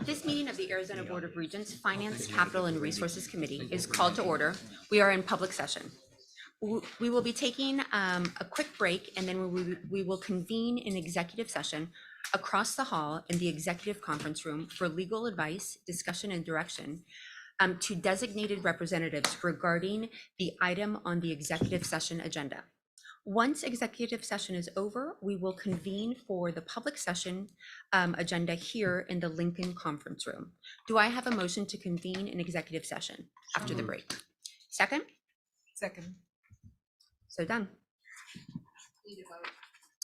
This meeting of the Arizona Board of Regents Finance, Capital, and Resources Committee is called to order. We are in public session. We will be taking a quick break, and then we will convene in executive session across the hall in the executive conference room for legal advice, discussion, and direction to designated representatives regarding the item on the executive session agenda. Once executive session is over, we will convene for the public session agenda here in the Lincoln Conference Room. Do I have a motion to convene an executive session after the break? Second? Second. So done.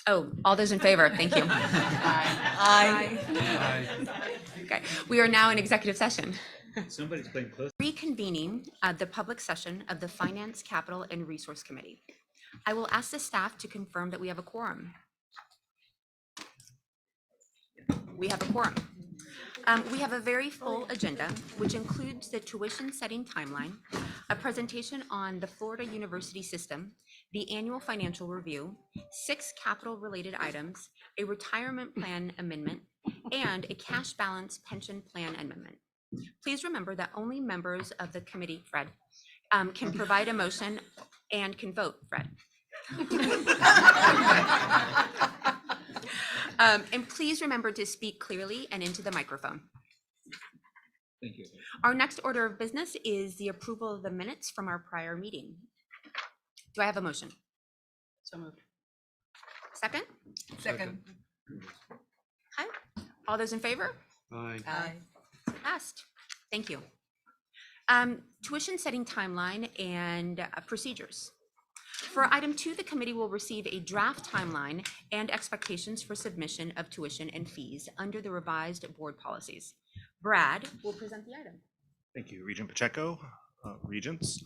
Oh, all those in favor, thank you. Aye. Okay, we are now in executive session. Somebody's playing close. Reconvening the public session of the Finance, Capital, and Resource Committee. I will ask the staff to confirm that we have a quorum. We have a quorum. We have a very full agenda, which includes the tuition setting timeline, a presentation on the Florida University system, the annual financial review, 6 capital related items, a retirement plan amendment, and a cash balance pension plan amendment. Please remember that only members of the committee, Fred, can provide a motion and can vote, Fred. And please remember to speak clearly and into the microphone. Thank you. Our next order of business is the approval of the minutes from our prior meeting. Do I have a motion? So moved. Second? Second. Hi. All those in favor? Aye. Aye. Passed. Thank you. Tuition setting timeline and procedures. For item 2, the committee will receive a draft timeline and expectations for submission of tuition and fees under the revised board policies. Brad will present the item. Thank you, Regent Pacheco, Regents.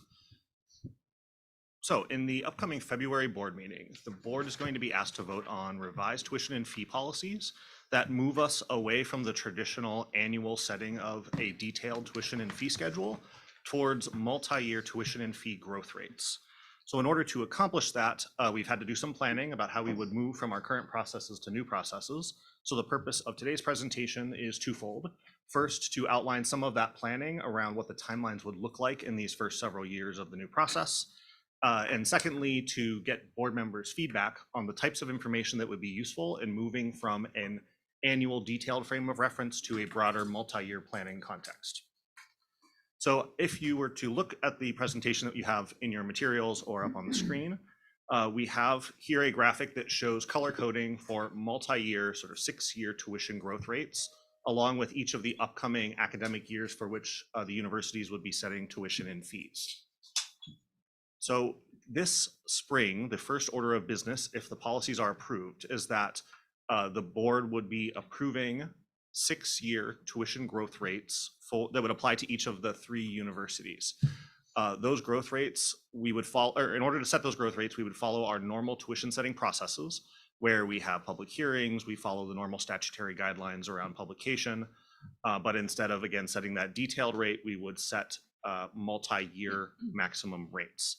So in the upcoming February board meeting, the board is going to be asked to vote on revised tuition and fee policies that move us away from the traditional annual setting of a detailed tuition and fee schedule towards multi-year tuition and fee growth rates. So in order to accomplish that, we've had to do some planning about how we would move from our current processes to new processes. So the purpose of today's presentation is twofold. First, to outline some of that planning around what the timelines would look like in these first several years of the new process. And secondly, to get board members' feedback on the types of information that would be useful in moving from an annual detailed frame of reference to a broader multi-year planning context. So if you were to look at the presentation that you have in your materials or up on the screen, we have here a graphic that shows color coding for multi-year, sort of 6-year tuition growth rates, along with each of the upcoming academic years for which the universities would be setting tuition and fees. So this spring, the first order of business, if the policies are approved, is that the board would be approving 6-year tuition growth rates that would apply to each of the 3 universities. Those growth rates, we would follow, or in order to set those growth rates, we would follow our normal tuition setting processes, where we have public hearings, we follow the normal statutory guidelines around publication, but instead of, again, setting that detailed rate, we would set multi-year maximum rates.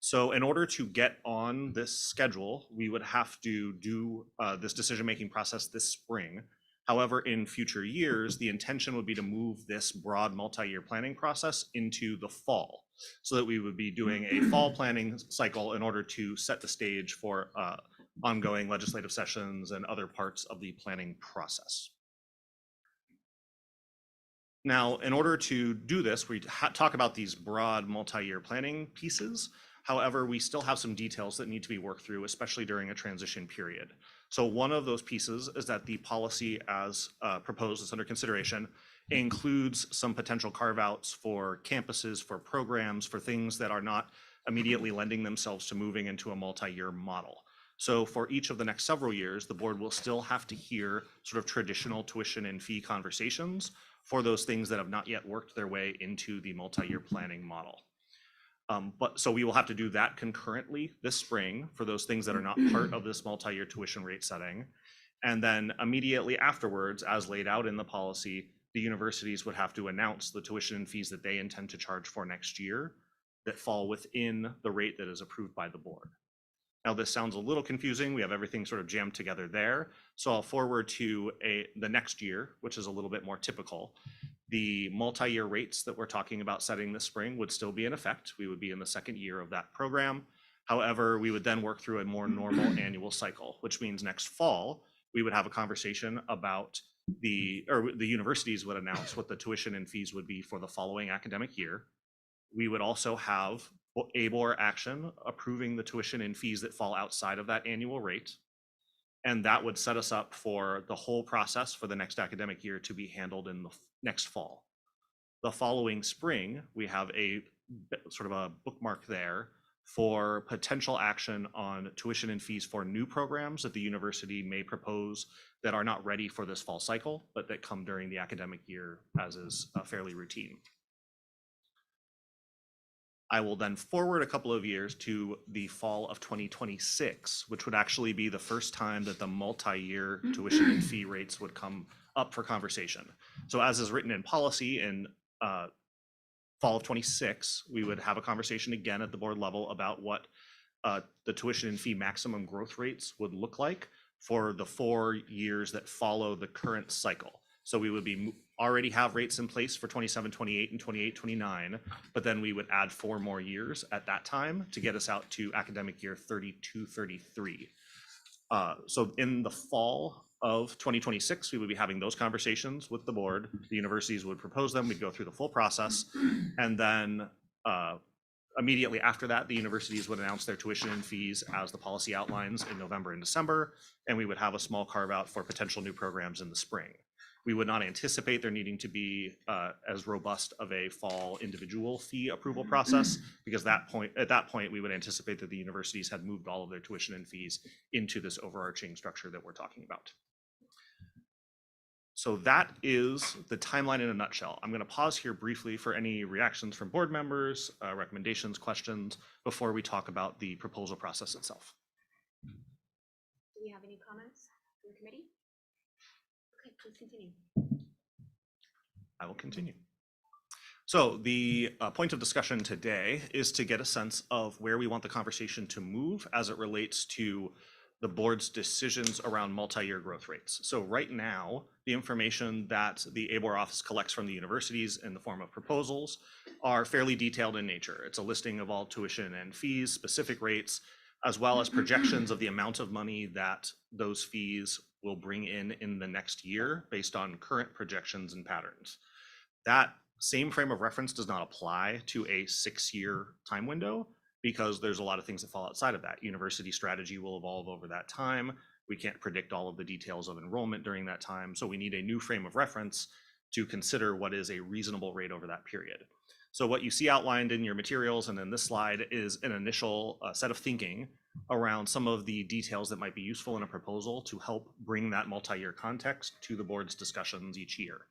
So in order to get on this schedule, we would have to do this decision-making process this spring. However, in future years, the intention would be to move this broad multi-year planning process into the fall, so that we would be doing a fall planning cycle in order to set the stage for ongoing legislative sessions and other parts of the planning process. Now, in order to do this, we talk about these broad multi-year planning pieces. However, we still have some details that need to be worked through, especially during a transition period. So one of those pieces is that the policy as proposed, is under consideration, includes some potential carve-outs for campuses, for programs, for things that are not immediately lending themselves to moving into a multi-year model. So for each of the next several years, the board will still have to hear sort of traditional tuition and fee conversations for those things that have not yet worked their way into the multi-year planning model. But so we will have to do that concurrently this spring for those things that are not part of this multi-year tuition rate setting. And then immediately afterwards, as laid out in the policy, the universities would have to announce the tuition and fees that they intend to charge for next year that fall within the rate that is approved by the board. Now, this sounds a little confusing. We have everything sort of jammed together there. So I'll forward to the next year, which is a little bit more typical. The multi-year rates that we're talking about setting this spring would still be in effect. We would be in the second year of that program. However, we would then work through a more normal annual cycle, which means next fall, we would have a conversation about the universities would announce what the tuition and fees would be for the following academic year. We would also have ABOR action approving the tuition and fees that fall outside of that annual rate. And that would set us up for the whole process for the next academic year to be handled in the next fall. The following spring, we have a sort of a bookmark there for potential action on tuition and fees for new programs that the university may propose that are not ready for this fall cycle, but that come during the academic year, as is fairly routine. I will then forward a couple of years to the fall of 2026, which would actually be the first time that the multi-year tuition and fee rates would come up for conversation. So as is written in policy in fall of 26, we would have a conversation again at the board level about what the tuition and fee maximum growth rates would look like for the 4 years that follow the current cycle. So we would be already have rates in place for 27, 28, and 28, 29, but then we would add 4 more years at that time to get us out to academic year 32, 33. So in the fall of 2026, we would be having those conversations with the board. The universities would propose them, we'd go through the full process, and then immediately after that, the universities would announce their tuition and fees as the policy outlines in November and December, and we would have a small carve out for potential new programs in the spring. We would not anticipate there needing to be as robust of a fall individual fee approval process, because at that point, we would anticipate that the universities had moved all of their tuition and fees into this overarching structure that we're talking about. So that is the timeline in a nutshell. I'm going to pause here briefly for any reactions from board members, recommendations, questions, before we talk about the proposal process itself. Do we have any comments from the committee? Okay, please continue. I will continue. So the point of discussion today is to get a sense of where we want the conversation to move as it relates to the board's decisions around multi-year growth rates. So right now, the information that the ABOR office collects from the universities in the form of proposals are fairly detailed in nature. It's a listing of all tuition and fees, specific rates, as well as projections of the amount of money that those fees will bring in the next year based on current projections and patterns. That same frame of reference does not apply to a 6-year time window, because there's a lot of things that fall outside of that. University strategy will evolve over that time. We can't predict all of the details of enrollment during that time. So we need a new frame of reference to consider what is a reasonable rate over that period. So what you see outlined in your materials and in this slide is an initial set of thinking around some of the details that might be useful in a proposal to help bring that multi-year context to the board's discussions each year.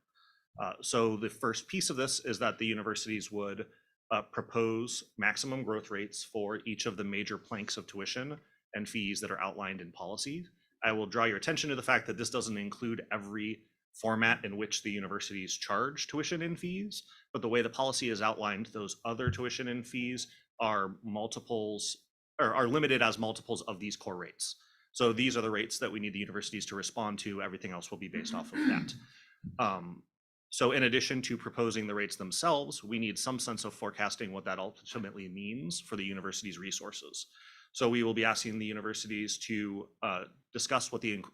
So the first piece of this is that the universities would propose maximum growth rates for each of the major planks of tuition and fees that are outlined in policy. I will draw your attention to the fact that this doesn't include every format in which the universities charge tuition and fees, but the way the policy is outlined, those other tuition and fees are multiples, or are limited as multiples of these core rates. So these are the rates that we need the universities to respond to. Everything else will be based off of that. So in addition to proposing the rates themselves, we need some sense of forecasting what that ultimately means for the university's resources. So we will be asking the universities to discuss what the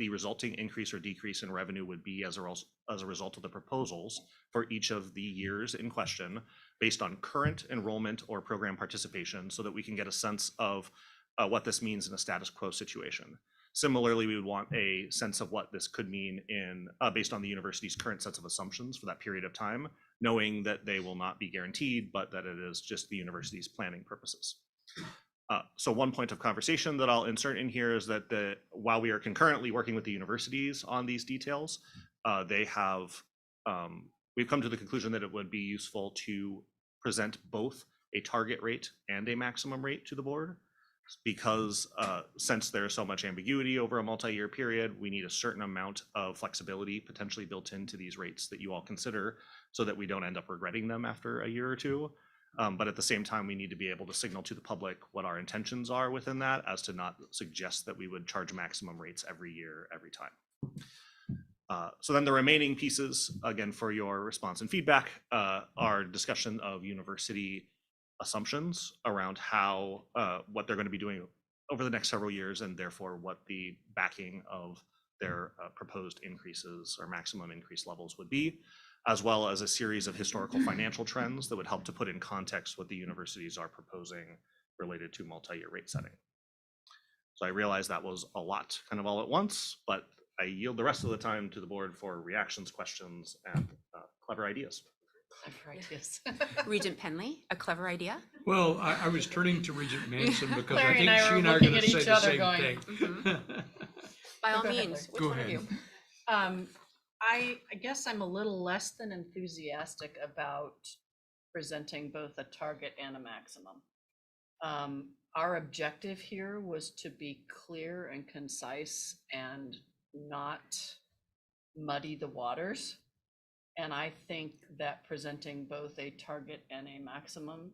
resulting increase or decrease in revenue would be as a result of the proposals for each of the years in question, based on current enrollment or program participation, so that we can get a sense of what this means in a status quo situation. Similarly, we would want a sense of what this could mean in based on the university's current sets of assumptions for that period of time, knowing that they will not be guaranteed, but that it is just the university's planning purposes. So one point of conversation that I'll insert in here is that while we are concurrently working with the universities on these details, we've come to the conclusion that it would be useful to present both a target rate and a maximum rate to the board, because since there's so much ambiguity over a multi-year period, we need a certain amount of flexibility potentially built into these rates that you all consider, so that we don't end up regretting them after a year or two. But at the same time, we need to be able to signal to the public what our intentions are within that, as to not suggest that we would charge maximum rates every year, every time. So then the remaining pieces, again, for your response and feedback, are discussion of university assumptions around how, what they're going to be doing over the next several years, and therefore what the backing of their proposed increases or maximum increase levels would be, as well as a series of historical financial trends that would help to put in context what the universities are proposing related to multi-year rate setting. So I realize that was a lot kind of all at once, but I yield the rest of the time to the board for reactions, questions, and clever ideas. Yes. Regent Penley, a clever idea? Well, I was turning to Regent Manson because I Larry think and I she were and I are looking going to at say each the other same going, thing. By all Go ahead, means, which Go one of ahead. you? I guess I'm a little less than enthusiastic about presenting both a target and a maximum. Our objective here was to be clear and concise and not muddy the waters. And I think that presenting both a target and a maximum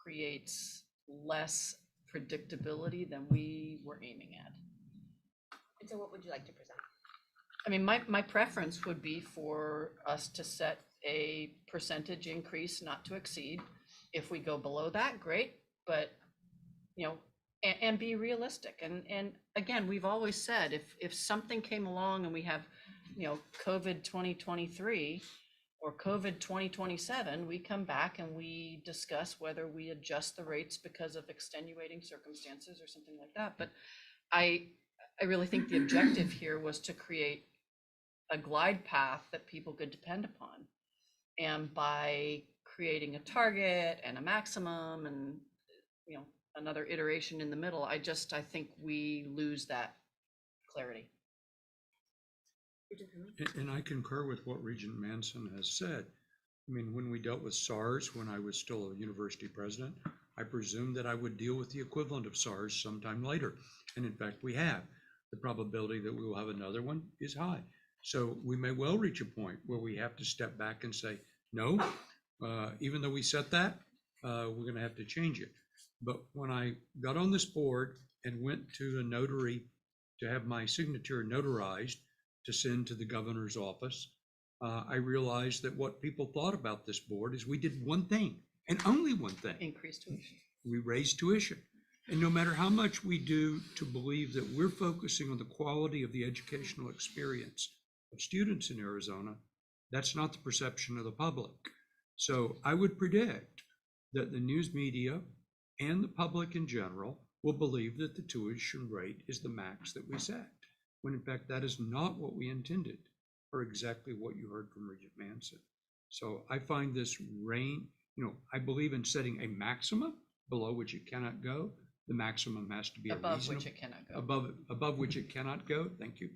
creates less predictability than we were aiming at. And so what would you like to present? I mean, my preference would be for us to set a percentage increase not to exceed. If we go below that, great, but, you know, and be realistic. And again, we've always said, if something came along and we have, you know, COVID 2023 or COVID 2027, we come back and we discuss whether we adjust the rates because of extenuating circumstances or something like that. But I really think the objective here was to create a glide path that people could depend upon. And by creating a target and a maximum and, you know, another iteration in the middle, I think we lose that clarity. Regent Penley? And I concur with what Regent Manson has said. I mean, when we dealt with SARS, when I was still a university president, I presumed that I would deal with the equivalent of SARS sometime later. And in fact, we have. The probability that we will have another one is high. So we may well reach a point where we have to step back and say, no, even though we set that, we're going to have to change it. But when I got on this board and went to a notary to have my signature notarized to send to the governor's office, I realized that what people thought about this board is we did one thing and only one thing. Increase tuition. We raised tuition. And no matter how much we do to believe that we're focusing on the quality of the educational experience of students in Arizona, that's not the perception of the public. So I would predict that the news media and the public in general will believe that the tuition rate is the max that we set, when in fact that is not what we intended, or exactly what you heard from Regent Manson. So I find this I believe in setting a maximum below which it cannot go. The maximum has to be Above which it cannot go. above which it cannot go. Thank you.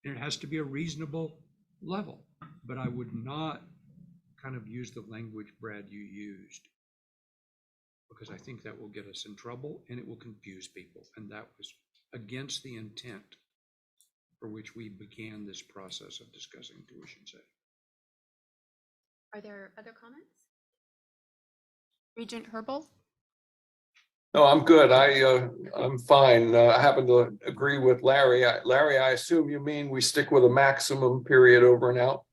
And it has to be a reasonable level. But I would not kind of use the language, Brad, you used, because I think that will get us in trouble and it will confuse people. And that was against the intent for which we began this process of discussing tuition setting. Are there other comments? Regent Herbal? No, I'm good. I'm fine. I happen to agree with Larry. Larry, I assume you mean we stick with a maximum period over and out?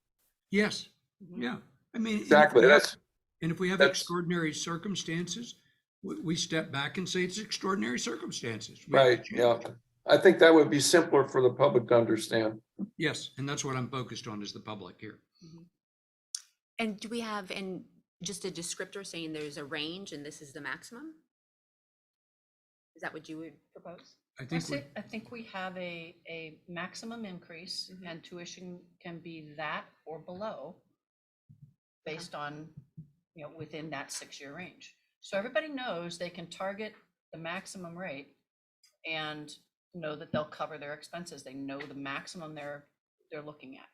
Yes, Mhm. yeah. I mean, Exactly. and if we have that's- extraordinary circumstances, we step back and say it's extraordinary circumstances. We have to Right, change yeah. it. I think that would be simpler for the public to understand. Yes, and that's what I'm focused on, is the public here. And do we have just a descriptor saying there's a range and this is the maximum? Is that what you would propose? I think I think we have a maximum increase Mhm. and tuition can be that or below based on, you know, within that 6-year range. So everybody knows they can target the maximum rate and know that they'll cover their expenses. They know the maximum they're looking at.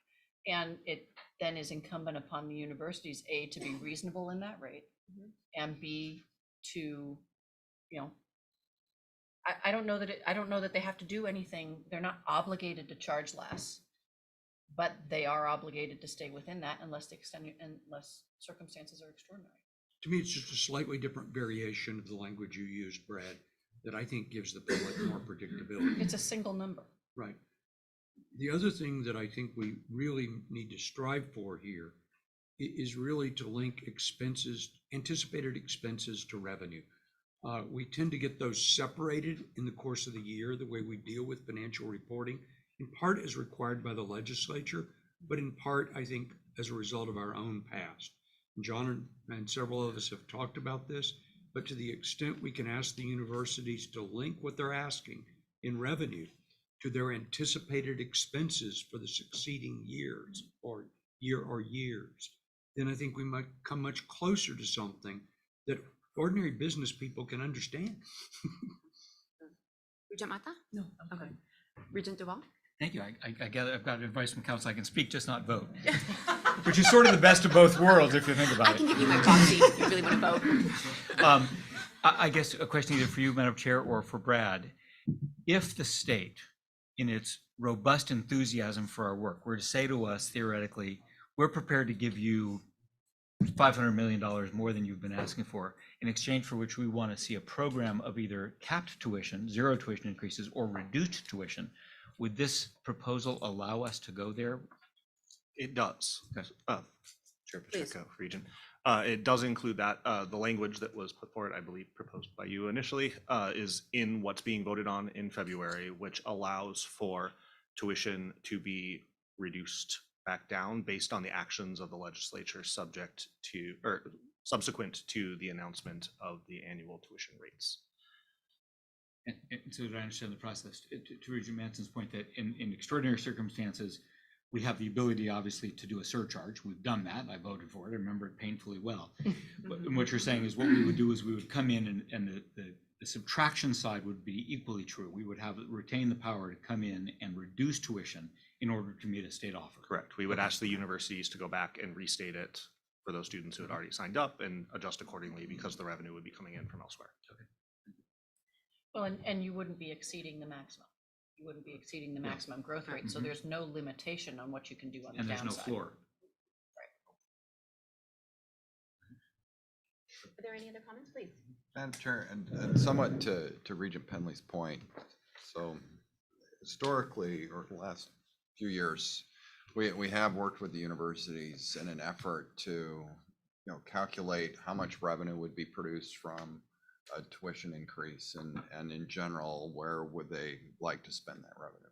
And it then is incumbent upon the universities, A, to be reasonable in that rate, Mhm. and B, to, you know, I don't know that they have to do anything. They're not obligated to charge less, but they are obligated to stay within that unless circumstances are extraordinary. To me, it's just a slightly different variation of the language you used, Brad, that I think gives the public more predictability. It's a single number. Right. The other thing that I think we really need to strive for here is really to link expenses, anticipated expenses to revenue. We tend to get those separated in the course of the year, the way we deal with financial reporting, in part as required by the legislature, but in part, I think, as a result of our own past. John and several of us have talked about this, but to the extent we can ask the universities to link what they're asking in revenue to their anticipated expenses for the succeeding years or years, then I think we might come much closer to something that ordinary business people can understand. Regent Mata? No. Okay. Regent Duval? Thank you. I gather I've got advice from council. I can speak, just not vote, which is sort of the best of both worlds if you think I about can it. give you my proxy if you really want to vote. I guess a question either for you, Madam Chair, or for Brad. If the state, in its robust enthusiasm for our work, were to say to us theoretically, we're prepared to give you $500 million more than you've been asking for, in exchange for which we want to see a program of either capped tuition, zero tuition increases, or reduced tuition, would this proposal allow us to go there? It does. Okay. Chair Please. Pacheco, Regent. It does include that. The language that was put forward, I believe, proposed by you initially, is in what's being voted on in February, which allows for tuition to be reduced back down based on the actions of the legislature subject to, or subsequent to the announcement of the annual tuition rates. And so that I understand the process, to Regent Manson's point, that in extraordinary circumstances, we have the ability, obviously, to do a surcharge. We've done that. I voted for it. I remember it painfully well. But what you're saying is what we would do is we would come in and the subtraction side would be equally true. We would retain the power to come in and reduce tuition in order to meet a state offer. Correct. We would ask the universities to go back and restate it for those students who had already signed up and adjust accordingly because the revenue would be coming in from elsewhere. Well, and you wouldn't be exceeding the maximum. You wouldn't be exceeding the maximum growth rate, so there's no limitation on what you can do on the And there's no downside. floor. Are there any other comments, please? Madam Chair, and somewhat to Regent Penley's point, so historically, or the last few years, we have worked with the universities in an effort to, calculate how much revenue would be produced from a tuition increase, and in general, where would they like to spend that revenue?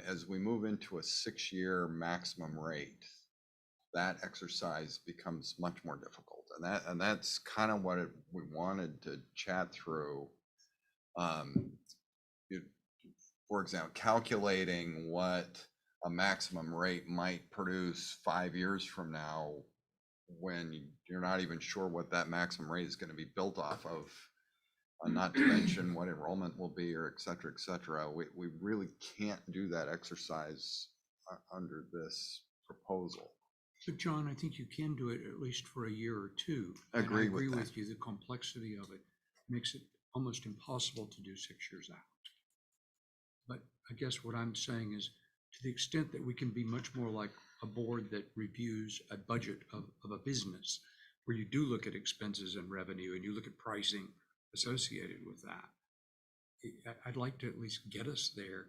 As we move into a 6-year maximum rate, that exercise becomes much more difficult, and that's kind of what we wanted to chat through. For example, calculating what a maximum rate might produce 5 years from now, when you're not even sure what that maximum rate is going to be built off of, not to mention what enrollment will be, or et cetera, et cetera. We really can't do that exercise under this proposal. But John, I think you can do it at least for a year or two. I And agree with that. you. The complexity of it makes it almost impossible to do 6 years out. But I guess what I'm saying is, to the extent that we can be much more like a board that reviews a budget of a business, where you do look at expenses and revenue and you look at pricing associated with that, I'd like to at least get us there,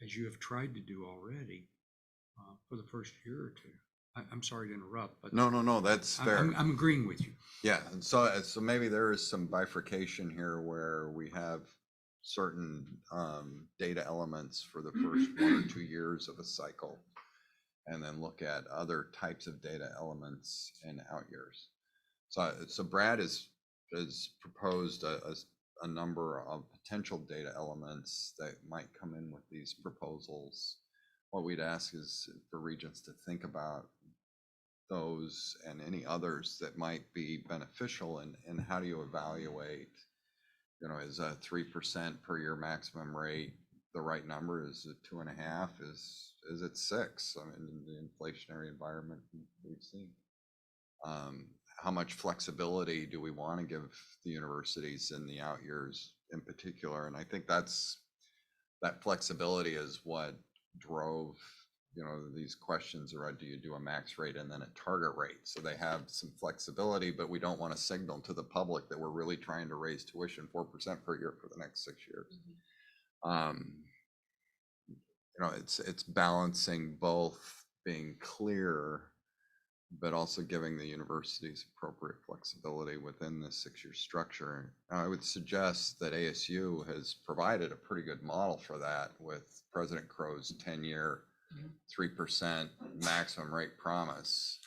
as you have tried to do already, for the first year or two. I'm sorry to interrupt, but No, that's fair. I'm agreeing with you. Yeah, and so maybe there is some bifurcation here where we have certain data elements for the first 1 or 2 years of a cycle, and then look at other types of data elements in out years. So Brad has proposed a number of potential data elements that might come in with these proposals. What we'd ask is for regents to think about those and any others that might be beneficial, and how do you evaluate, is a 3% per year maximum rate the right number? Is it 2.5? Is it 6? I mean, in the inflationary environment we've seen, how much flexibility do we want to give the universities in the out years in particular? And I think that flexibility is what drove you know, these questions are, do you do a max rate and then a target rate? So they have some flexibility, but we don't want to signal to the public that we're really trying to raise tuition 4% per year for the next 6 years. You know, it's balancing both being clear, but also giving the universities appropriate flexibility within the 6-year structure. I would suggest that ASU has provided a pretty good model for that with President Crow's 10-year 3% maximum rate promise.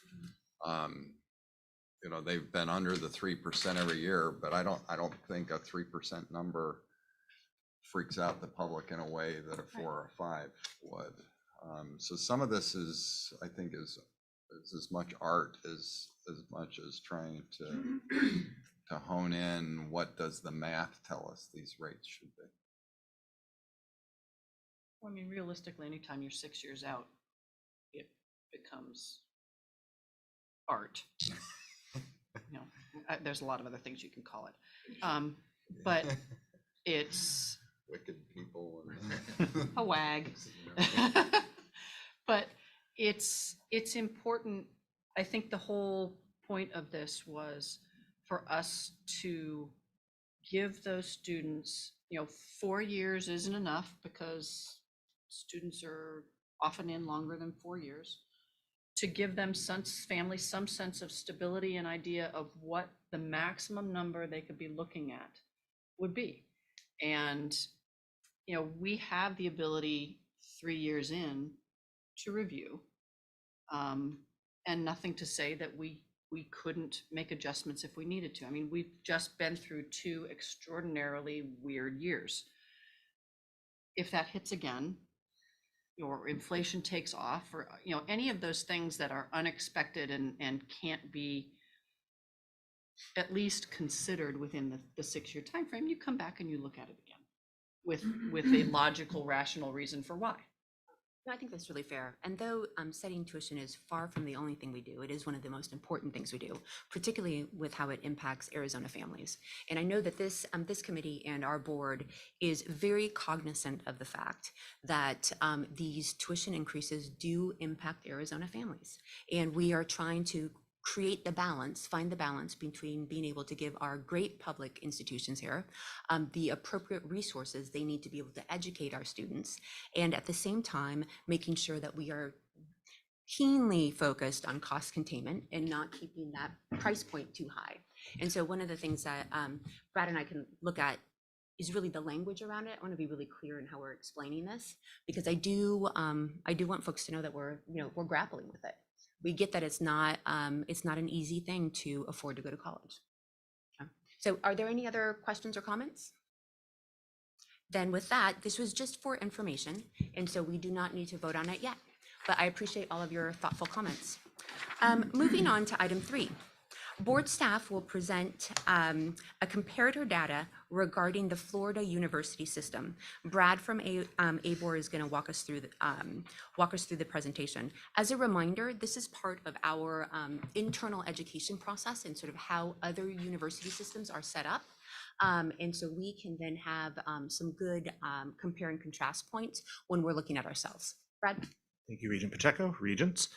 You know, they've been under the 3% every year, but I don't think a 3% number freaks out the public in a way that a 4 or a 5 would. So some of this is, I think, is as much art as much as trying to hone in what does the math tell us these rates should be. Well, I mean, realistically, anytime you're 6 years out, it becomes art. You know, there's a lot of other things you can call it. But it's Wicked people and a wag. But it's important. I think the whole point of this was for us to give those students, you know, 4 years isn't enough because students are often in longer than 4 years, to give them families some sense of stability and idea of what the maximum number they could be looking at would be. And, you know, we have the ability 3 years in to review, and nothing to say that we couldn't make adjustments if we needed to. I mean, we've just been through 2 extraordinarily weird years. If that hits again, or inflation takes off, or, you know, any of those things that are unexpected and can't be at least considered within the 6-year time frame, you come back and you look at it again with a logical, rational reason for why. No, I think that's really fair. And though setting tuition is far from the only thing we do, it is one of the most important things we do, particularly with how it impacts Arizona families. And I know that this committee and our board is very cognizant of the fact that these tuition increases do impact Arizona families. And we are trying to create the balance, find the balance between being able to give our great public institutions here the appropriate resources they need to be able to educate our students, and at the same time making sure that we are keenly focused on cost containment and not keeping that price point too high. And so one of the things that Brad and I can look at is really the language around it. I want to be really clear in how we're explaining this, because I do want folks to know that we're grappling with it. We get that it's not an easy thing to afford to go to college. Okay. So are there any other questions or comments? Then with that, this was just for information, and so we do not need to vote on it yet, but I appreciate all of your thoughtful comments. Moving on to item 3. Board staff will present a comparator data regarding the Florida University system. Brad from ABOR is going to walk us through the presentation. As a reminder, this is part of our internal education process and sort of how other university systems are set up. And so we can then have some good compare and contrast points when we're looking at ourselves. Brad? Thank you, Regent Pacheco. Regents.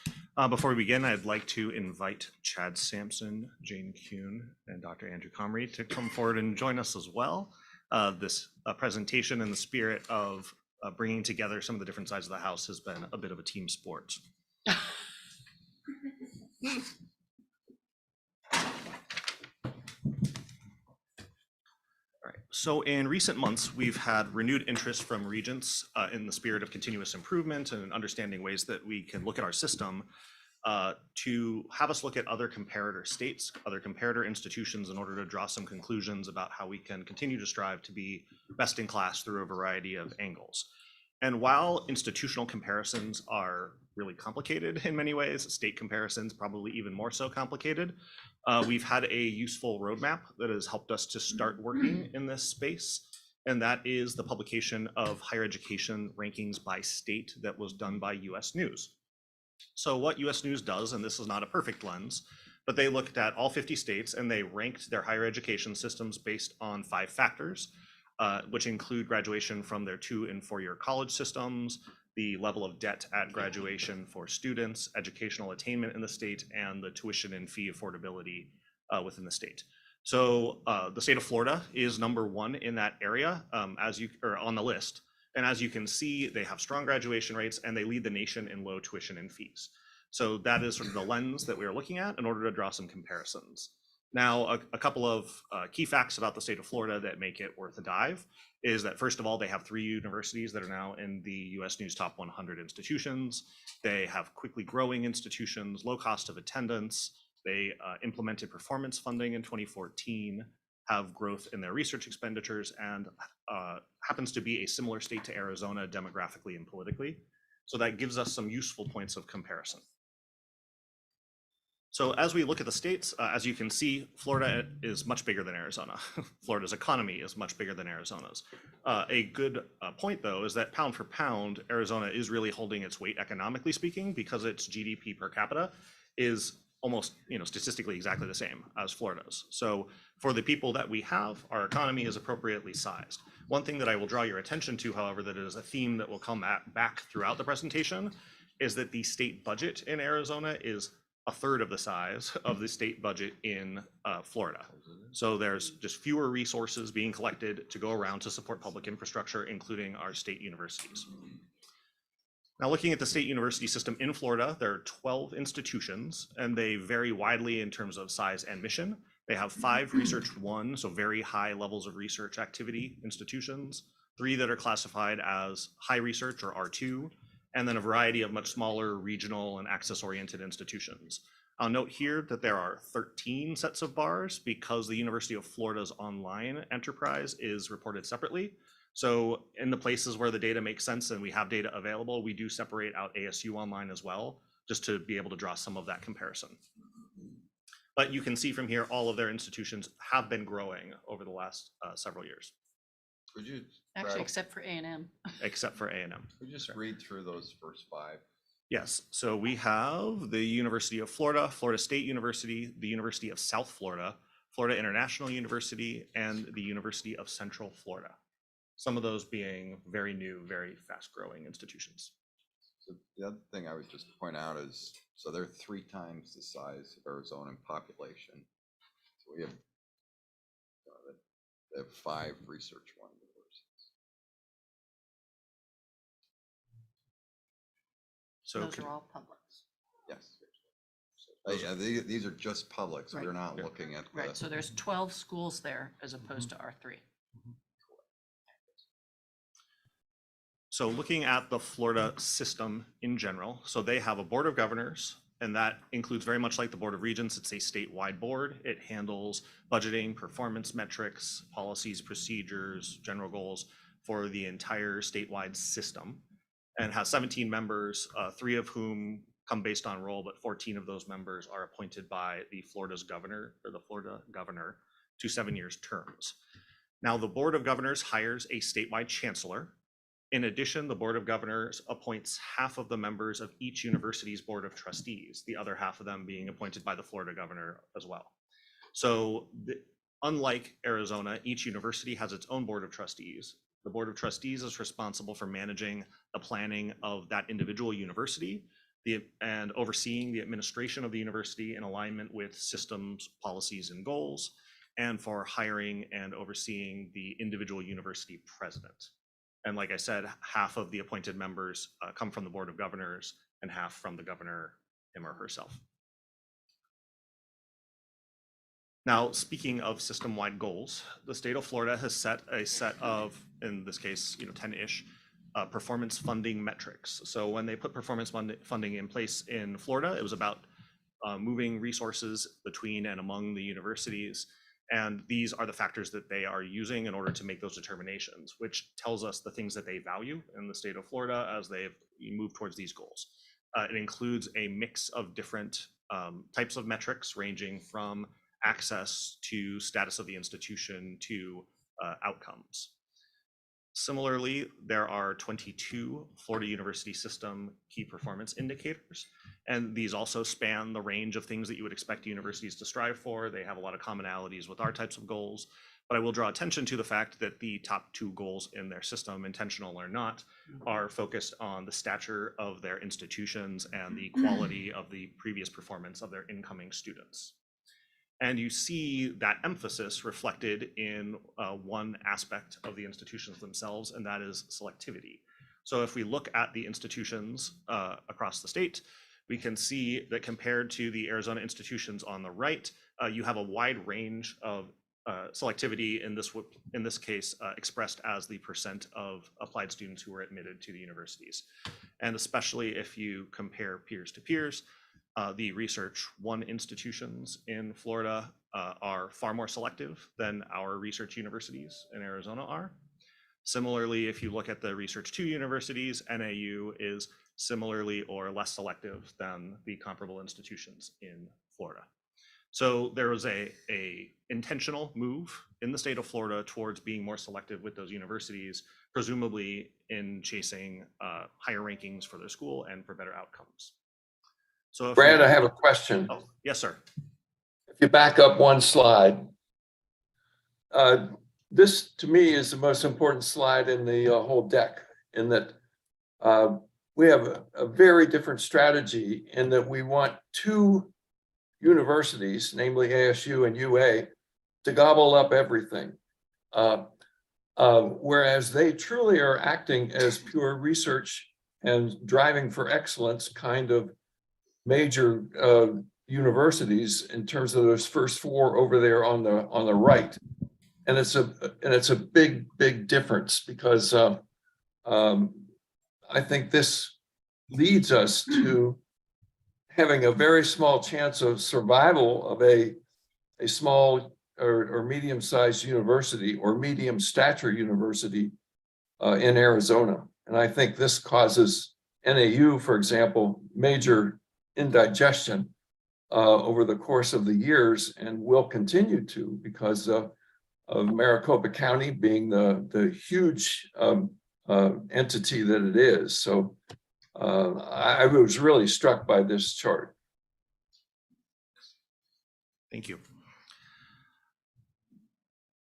Before we begin, I'd like to invite Chad Sampson, Jane Kuhn, and Dr. Andrew Comrie to come forward and join us as well. This presentation in the spirit of bringing together some of the different sides of the house has been a bit of a team sport. So in recent months, we've had renewed interest from regents in the spirit of continuous improvement and understanding ways that we can look at our system to have us look at other comparator states, other comparator institutions in order to draw some conclusions about how we can continue to strive to be best in class through a variety of angles. And while institutional comparisons are really complicated in many ways, state comparisons probably even more so complicated, we've had a useful roadmap that has helped us to start working in this space. And that is the publication of higher education rankings by state that was done by US News. So what US News does, and this is not a perfect lens, but they looked at all 50 states and they ranked their higher education systems based on 5 factors, which include graduation from their 2- and 4-year college systems, the level of debt at graduation for students, educational attainment in the state, and the tuition and fee affordability within the state. So the state of Florida is #1 in that area or on the list. And as you can see, they have strong graduation rates and they lead the nation in low tuition and fees. So that is sort of the lens that we are looking at in order to draw some comparisons. Now, a couple of key facts about the state of Florida that make it worth a dive is that, first of all, they have 3 universities that are now in the US News Top 100 institutions. They have quickly growing institutions, low cost of attendance. They implemented performance funding in 2014, have growth in their research expenditures, and happens to be a similar state to Arizona demographically and politically. So that gives us some useful points of comparison. So as we look at the states, as you can see, Florida is much bigger than Arizona. Florida's economy is much bigger than Arizona's. A good point, though, is that pound for pound, Arizona is really holding its weight economically speaking, because its GDP per capita is almost, statistically exactly the same as Florida's. So for the people that we have, our economy is appropriately sized. One thing that I will draw your attention to, however, that is a theme that will come back throughout the presentation, is that the state budget in Arizona is 1/3 of the size of the state budget in Florida. So there's just fewer resources being collected to go around to support public infrastructure, including our state universities. Now, looking at the state university system in Florida, there are 12 institutions, and they vary widely in terms of size and mission. They have 5 Research 1, so very high levels of research activity institutions, 3 that are classified as high research or R2, and then a variety of much smaller regional and access-oriented institutions. I'll note here that there are 13 sets of bars because the University of Florida's online enterprise is reported separately. So in the places where the data makes sense and we have data available, we do separate out ASU online as well, just to be able to draw some of that comparison. But you can see from here, all of their institutions have been growing over the last several years. Could you, Actually, Brad, except for A&M. Except for A&M. could you just read through those first 5? Yes, so we have the University of Florida, Florida State University, the University of South Florida, Florida International University, and the University of Central Florida. Some of those being very new, very fast-growing institutions. So the other thing I would just point out is, so they're 3 times the size of Arizona in population. So we have, they have 5 Research 1 universities. So Those are all publics. Yes. Yeah, these are just public, so we're not looking at Right, so there's 12 schools there as opposed to R3. So looking at the Florida system in general, so they have a board of governors, and that includes very much like the Board of Regents. It's a statewide board. It handles budgeting, performance metrics, policies, procedures, general goals for the entire statewide system, and has 17 members, 3 of whom come based on roll, but 14 of those members are appointed by the Florida's governor or the Florida governor to 7-year terms. Now, the Board of Governors hires a statewide chancellor. In addition, the Board of Governors appoints half of the members of each university's Board of Trustees, the other half of them being appointed by the Florida governor as well. So unlike Arizona, each university has its own Board of Trustees. The Board of Trustees is responsible for managing the planning of that individual university and overseeing the administration of the university in alignment with systems, policies, and goals, and for hiring and overseeing the individual university president. And like I said, half of the appointed members come from the Board of Governors and half from the governor, him or herself. Now, speaking of system-wide goals, the state of Florida has set a set of, in this case, 10-ish performance funding metrics. So when they put performance funding in place in Florida, it was about moving resources between and among the universities. And these are the factors that they are using in order to make those determinations, which tells us the things that they value in the state of Florida as they move towards these goals. It includes a mix of different types of metrics, ranging from access to status of the institution to outcomes. Similarly, there are 22 Florida University System key performance indicators, and these also span the range of things that you would expect universities to strive for. They have a lot of commonalities with our types of goals, But I will draw attention to the fact that the top two goals in their system, intentional or not, are focused on the stature of their institutions and the quality of the previous performance of their incoming students. And you see that emphasis reflected in one aspect of the institutions themselves, and that is selectivity. So if we look at the institutions across the state, we can see that compared to the Arizona institutions on the right, you have a wide range of selectivity in this case expressed as the percent of applied students who were admitted to the universities. And especially if you compare peers to peers, the Research 1 institutions in Florida are far more selective than our research universities in Arizona are. Similarly, if you look at the Research 2 universities, NAU is similarly or less selective than the comparable institutions in Florida. So there was a intentional move in the state of Florida towards being more selective with those universities, presumably in chasing higher rankings for their school and for better outcomes. So if Brad, I have a question. Oh, yes, sir. If you back up one slide, this to me is the most important slide in the whole deck, in that we have a very different strategy in that we want two universities, namely ASU and UA, to gobble up everything. Whereas they truly are acting as pure research and driving for excellence kind of major universities in terms of those first four over there on the right. And it's a big difference, because I think this leads us to having a very small chance of survival of a small or medium-sized university or medium stature university in Arizona. And I think this causes NAU, for example, major indigestion over the course of the years, and will continue to, because of Maricopa County being the huge entity that it is. So I was really struck by this chart. Thank you.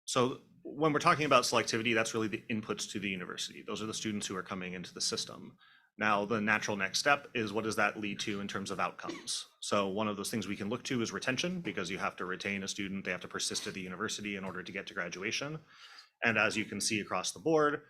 So when we're talking about selectivity, that's really the inputs to the university. Those are the students who are coming into the system. Now, the natural next step is, what does that lead to in terms of outcomes? So one of those things we can look to is retention, because you have to retain a student. They have to persist at the university in order to get to graduation. And as you can see across the board,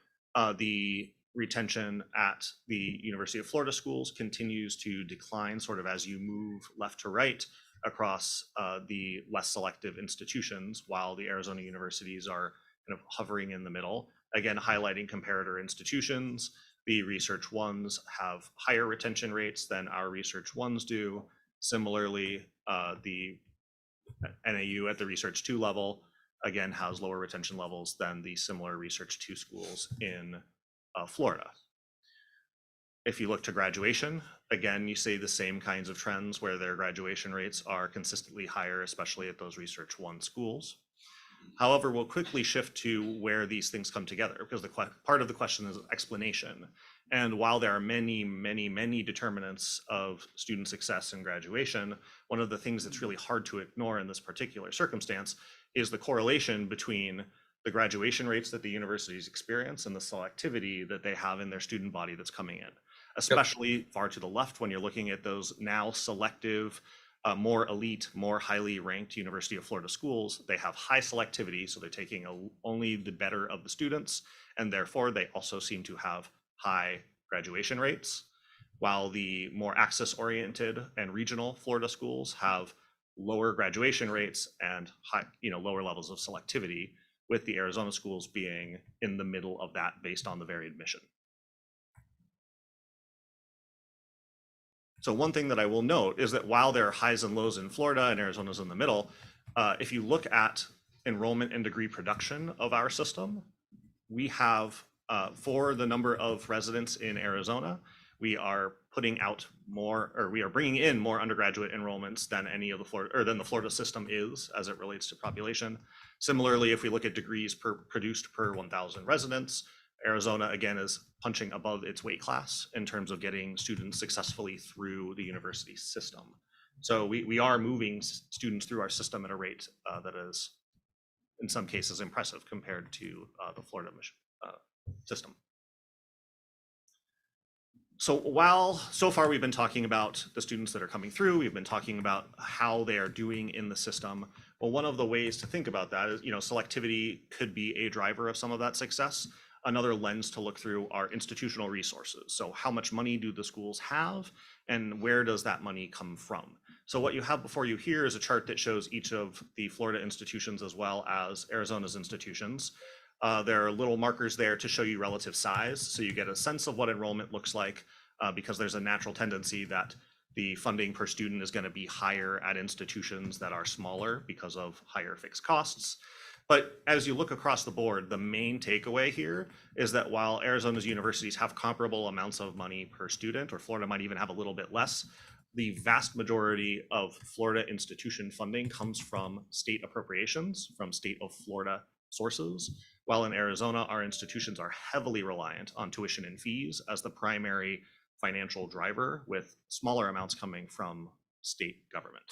the retention at the University of Florida schools continues to decline sort of as you move left to right across the less selective institutions, while the Arizona universities are kind of hovering in the middle. Again, highlighting comparator institutions. The Research 1s have higher retention rates than our Research 1s do. Similarly, the NAU at the Research 2 level, again, has lower retention levels than the similar Research 2 schools in Florida. If you look to graduation, again, you see the same kinds of trends where their graduation rates are consistently higher, especially at those Research 1 schools. However, we'll quickly shift to where these things come together, because part of the question is explanation. And while there are many determinants of student success and graduation, one of the things that's really hard to ignore in this particular circumstance is the correlation between the graduation rates that the universities experience and the selectivity that they have in their student body that's coming in, especially far to the left when you're looking at those now selective, more elite, more highly ranked University of Florida schools. They have high selectivity, so they're taking only the better of the students, and therefore they also seem to have high graduation rates, while the more access-oriented and regional Florida schools have lower graduation rates and high, lower levels of selectivity, with the Arizona schools being in the middle of that based on the varied mission. So one thing that I will note is that while there are highs and lows in Florida and Arizona's in the middle, if you look at enrollment and degree production of our system, we have, for the number of residents in Arizona, we are putting out more, or we are bringing in more undergraduate enrollments than any of the Florida, or than the Florida system is as it relates to population. Similarly, if we look at degrees produced per 1,000 residents, Arizona, again, is punching above its weight class in terms of getting students successfully through the university system. So we are moving students through our system at a rate that is in some cases impressive compared to the Florida system. So while so far we've been talking about the students that are coming through, we've been talking about how they are doing in the system. Well, one of the ways to think about that is, selectivity could be a driver of some of that success. Another lens to look through are institutional resources. So how much money do the schools have and where does that money come from? So what you have before you here is a chart that shows each of the Florida institutions as well as Arizona's institutions. There are little markers there to show you relative size, so you get a sense of what enrollment looks like, because there's a natural tendency that the funding per student is going to be higher at institutions that are smaller because of higher fixed costs. But as you look across the board, the main takeaway here is that while Arizona's universities have comparable amounts of money per student, or Florida might even have a little bit less, the vast majority of Florida institution funding comes from state appropriations, from state of Florida sources, while in Arizona, our institutions are heavily reliant on tuition and fees as the primary financial driver, with smaller amounts coming from state government.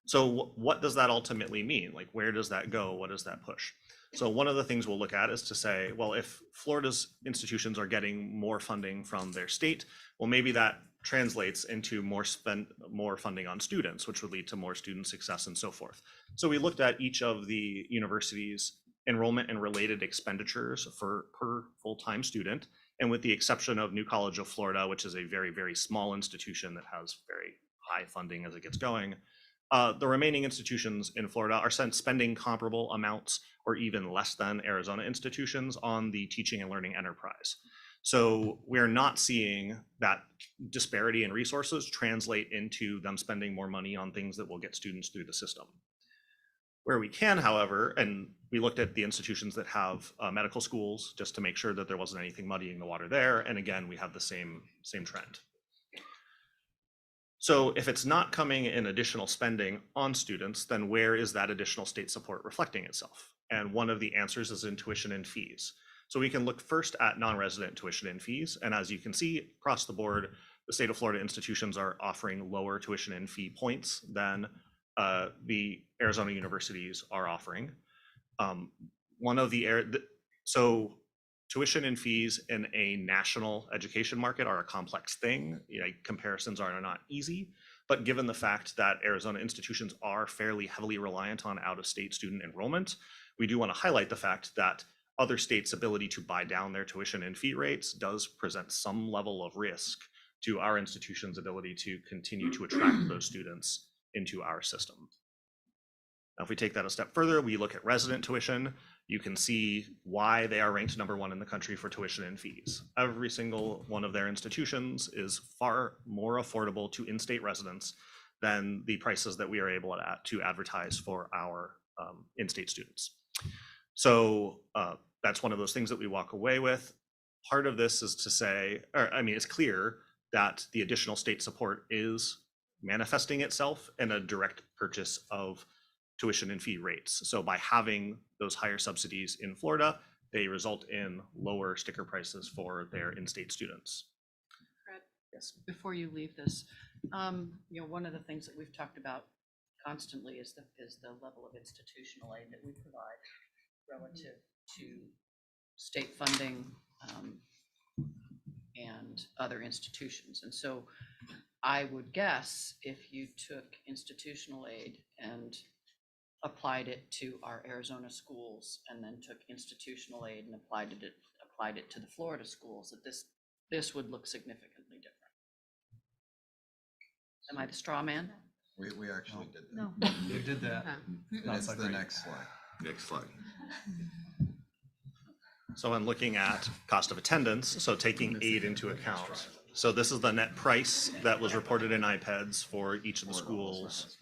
So what does that ultimately mean? Like, where does that go? What does that push? So one of the things we'll look at is to say, well, if Florida's institutions are getting more funding from their state, well, maybe that translates into more funding on students, which would lead to more student success and so forth. So we looked at each of the universities' enrollment and related expenditures per full-time student. And with the exception of New College of Florida, which is a very, very small institution that has very high funding as it gets going, the remaining institutions in Florida are spending comparable amounts or even less than Arizona institutions on the teaching and learning enterprise. So we're not seeing that disparity in resources translate into them spending more money on things that will get students through the system. Where we can, however, and we looked at the institutions that have medical schools just to make sure that there wasn't anything muddying the water there. And again, we have the same trend. So if it's not coming in additional spending on students, then where is that additional state support reflecting itself? And one of the answers is in tuition and fees. So we can look first at non-resident tuition and fees. And as you can see across the board, the state of Florida institutions are offering lower tuition and fee points than the Arizona universities are offering. So tuition and fees in a national education market are a complex thing. Comparisons are not easy, but given the fact that Arizona institutions are fairly heavily reliant on out-of-state student enrollment, we do want to highlight the fact that other states' ability to buy down their tuition and fee rates does present some level of risk to our institution's ability to continue to attract those students into our system. Now, if we take that a step further, we look at resident tuition. You can see why they are ranked #1 in the country for tuition and fees. Every single one of their institutions is far more affordable to in-state residents than the prices that we are able to advertise for our in-state students. So that's one of those things that we walk away with. Part of this is to say, it's clear that the additional state support is manifesting itself in a direct purchase of tuition and fee rates. So by having those higher subsidies in Florida, they result in lower sticker prices for their in-state students. Fred, Yes. before you leave this, one of the things that we've talked about constantly is the level of institutional aid that we provide relative to state funding and other institutions. And so I would guess if you took institutional aid and applied it to our Arizona schools and then took institutional aid and applied it to the Florida schools, that this would look significantly different. Am I the straw man? We actually did that. No. They did that. And it's the next slide. Next slide. So in looking at cost of attendance, so taking aid into account. So this is the net price that was reported in iPads for each of the schools.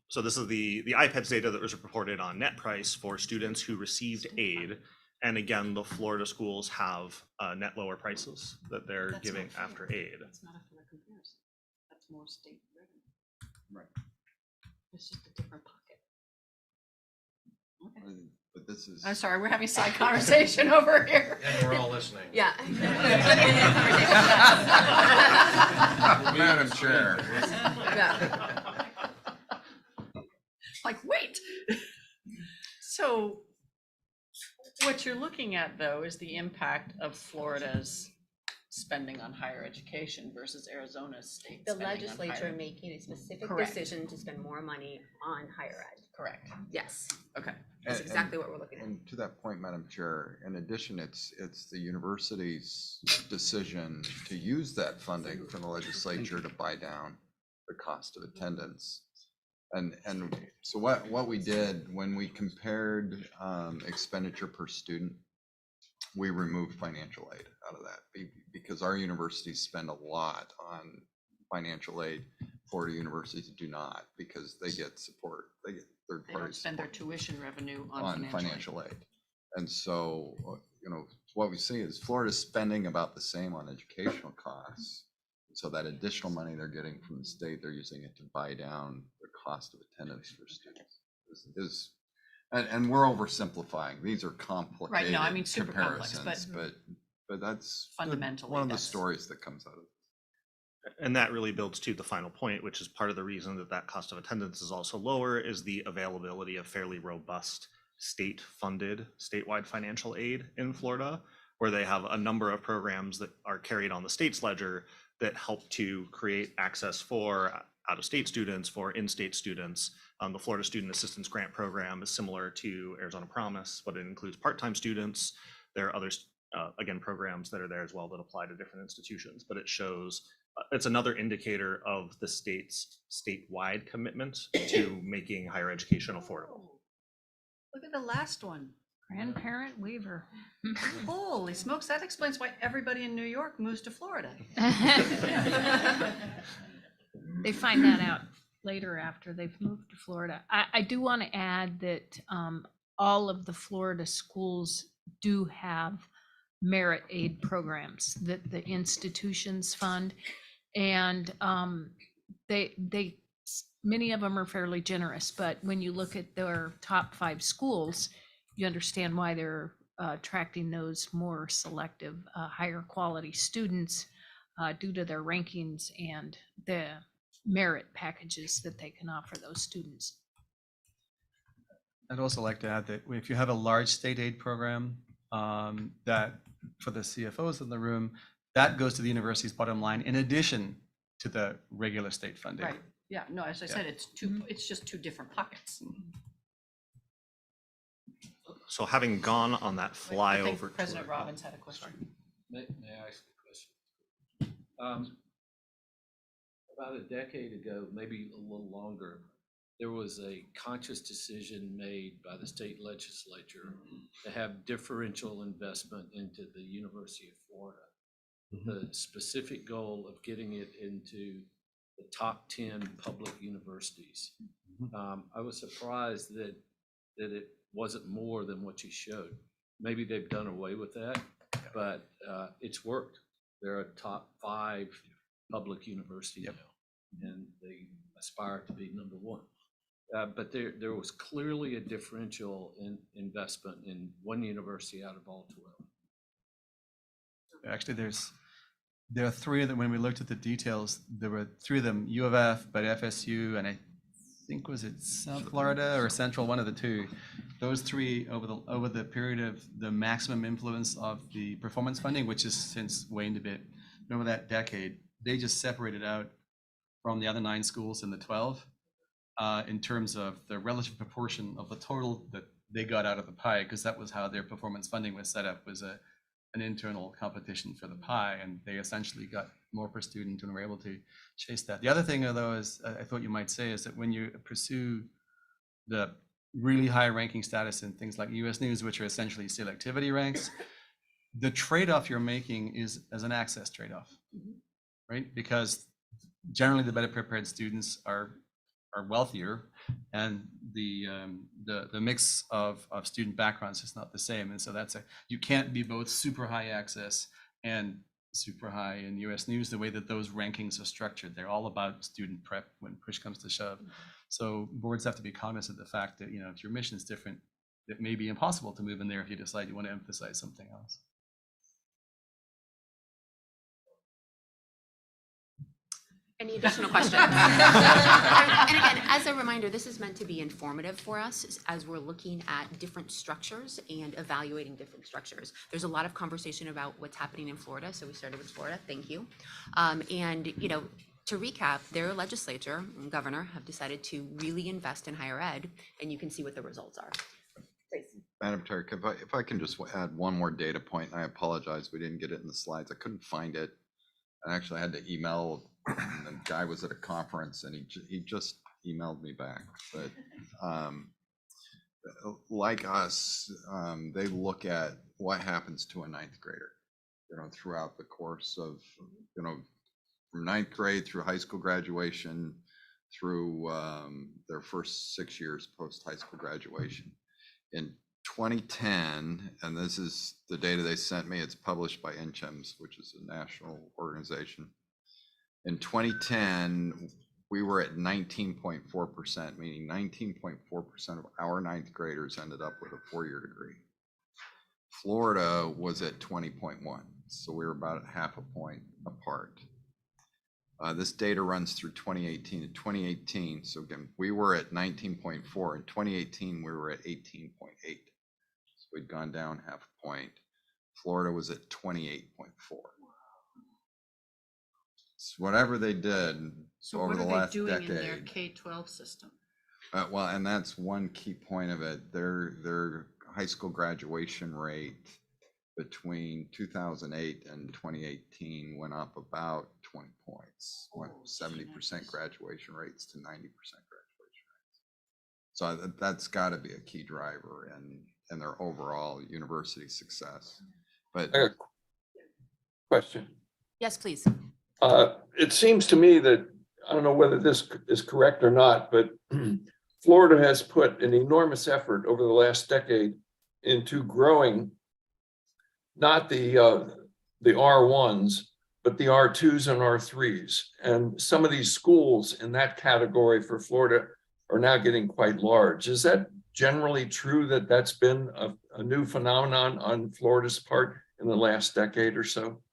So this is the iPads data that was reported on net price for students who received aid. And again, the Florida schools have net lower prices that they're That's giving not fair. after aid. That's not a fair comparison. That's more state revenue. Right. It's just a different pocket. Okay. But this is. I'm sorry, we're having side conversation over here. And we're all listening. Yeah. Madam Chair. Yeah. Like, wait, So what you're looking at, though, is the impact of Florida's spending on higher education versus Arizona's state The spending on legislature higher. making a specific Correct. decision to spend more money on higher ed. Correct. Yes, Okay. that's And- exactly what we're looking at. And to that point, Madam Chair, in addition, it's the university's decision to use that funding from the legislature to buy down the cost of attendance. And so what we did when we compared expenditure per student, we removed financial aid out of that because our universities spend a lot on financial aid. Florida universities do not because they get support, they get third They party don't spend their support tuition revenue on on financial aid. financial aid. And so, what we see is Florida's spending about the same on educational costs. So that additional money they're getting from the state, they're using it to buy down the cost of attendance for students. And we're oversimplifying. These are complicated Right, no, I mean, super complex, comparisons, but that's Fundamentally, one of the that's- stories that comes out of it. And that really builds to the final point, which is part of the reason that cost of attendance is also lower is the availability of fairly robust state-funded, statewide financial aid in Florida, where they have a number of programs that are carried on the state's ledger that help to create access for out-of-state students, for in-state students. The Florida Student Assistance Grant Program is similar to Arizona Promise, but it includes part-time students. There are other, again, programs that are there as well that apply to different institutions, but it shows it's another indicator of the state's statewide commitment to making higher education affordable. Look at the last one. Grandparent waiver. Holy smokes, that explains why everybody in New York moves to Florida. They find that out later after they've moved to Florida. I do want to add that all of the Florida schools do have merit aid programs that the institutions fund. And many of them are fairly generous, but when you look at their top 5 schools, you understand why they're attracting those more selective, higher quality students due to their rankings and the merit packages that they can offer those students. I'd also like to add that if you have a large state aid program, that for the CFOs in the room, that goes to the university's bottom line in addition to the regular state funding. Right, yeah, no, as I said, it's just two different pockets. So having gone on that I think flyover President tour- Robbins had a question. May I ask a question? About a decade ago, maybe a little longer, there was a conscious decision made by the state legislature to have differential investment into the University of Florida. The specific goal of getting it into the top 10 public universities. I was surprised that it wasn't more than what you showed. Maybe they've done away with that, but it's worked. They're a top 5 public university now, and they aspire to be number 1. But there was clearly a differential in investment in one university out of all 12. Actually, there are 3 of them. When we looked at the details, there were 3 of them, U of F, but FSU, and I think was it South Florida or Central, one of the 2. Those 3 over the period of the maximum influence of the performance funding, which has since waned a bit, over that decade, they just separated out from the other 9 schools in the 12 in terms of the relative proportion of the total that they got out of the pie, because that was how their performance funding was set up, was an internal competition for the pie, and they essentially got more per student and were able to chase that. The other thing, though, is I thought you might say is that when you pursue the really high ranking status in things like US News, which are essentially selectivity ranks, the trade-off you're making is as an access trade-off, right? Because generally the better prepared students are wealthier, and the mix of student backgrounds is not the same. And so you can't be both super high access and super high in US News the way that those rankings are structured. They're all about student prep when push comes to shove. So boards have to be cognizant of the fact that, if your mission is different, it may be impossible to move in there if you decide you want to emphasize something else. Any additional questions? And again, as a reminder, this is meant to be informative for us as we're looking at different structures and evaluating different structures. There's a lot of conversation about what's happening in Florida, so we started with Florida, thank you. And, you know, to recap, their legislature and governor have decided to really invest in higher ed, and you can see what the results are. Please. Madam Chair, if I can just add one more data point, and I apologize, we didn't get it in the slides. I couldn't find it. I actually had to email, and the guy was at a conference and he just emailed me back. But like us, they look at what happens to a ninth grader, you know, throughout the course of, you know, from ninth grade through high school graduation, through their first 6 years post high school graduation. In 2010, and this is the data they sent me, it's published by NCHEMS, which is a national organization. In 2010, we were at 19.4%, meaning 19.4% of our ninth graders ended up with a four-year degree. Florida was at 20.1, so we were about half a point apart. This data runs through 2018 and 2018. So again, we were at 19.4. In 2018, we were at 18.8. So we'd gone down half a point. Florida was at 28.4. So whatever they did over the last decade. So what are they doing in their K-12 system? Well, and that's one key point of it. Their high school graduation rate between 2008 and 2018 went up about 20 points, went 70% graduation rates to 90% graduation rates. So that's got to be a key driver in their overall university success. But I got a question. Yes, please. It seems to me that, I don't know whether this is correct or not, but Florida has put an enormous effort over the last decade into growing not the R1s, but the R2s and R3s. And some of these schools in that category for Florida are now getting quite large. Is that generally true, that that's been a new phenomenon on Florida's part in the last decade or so?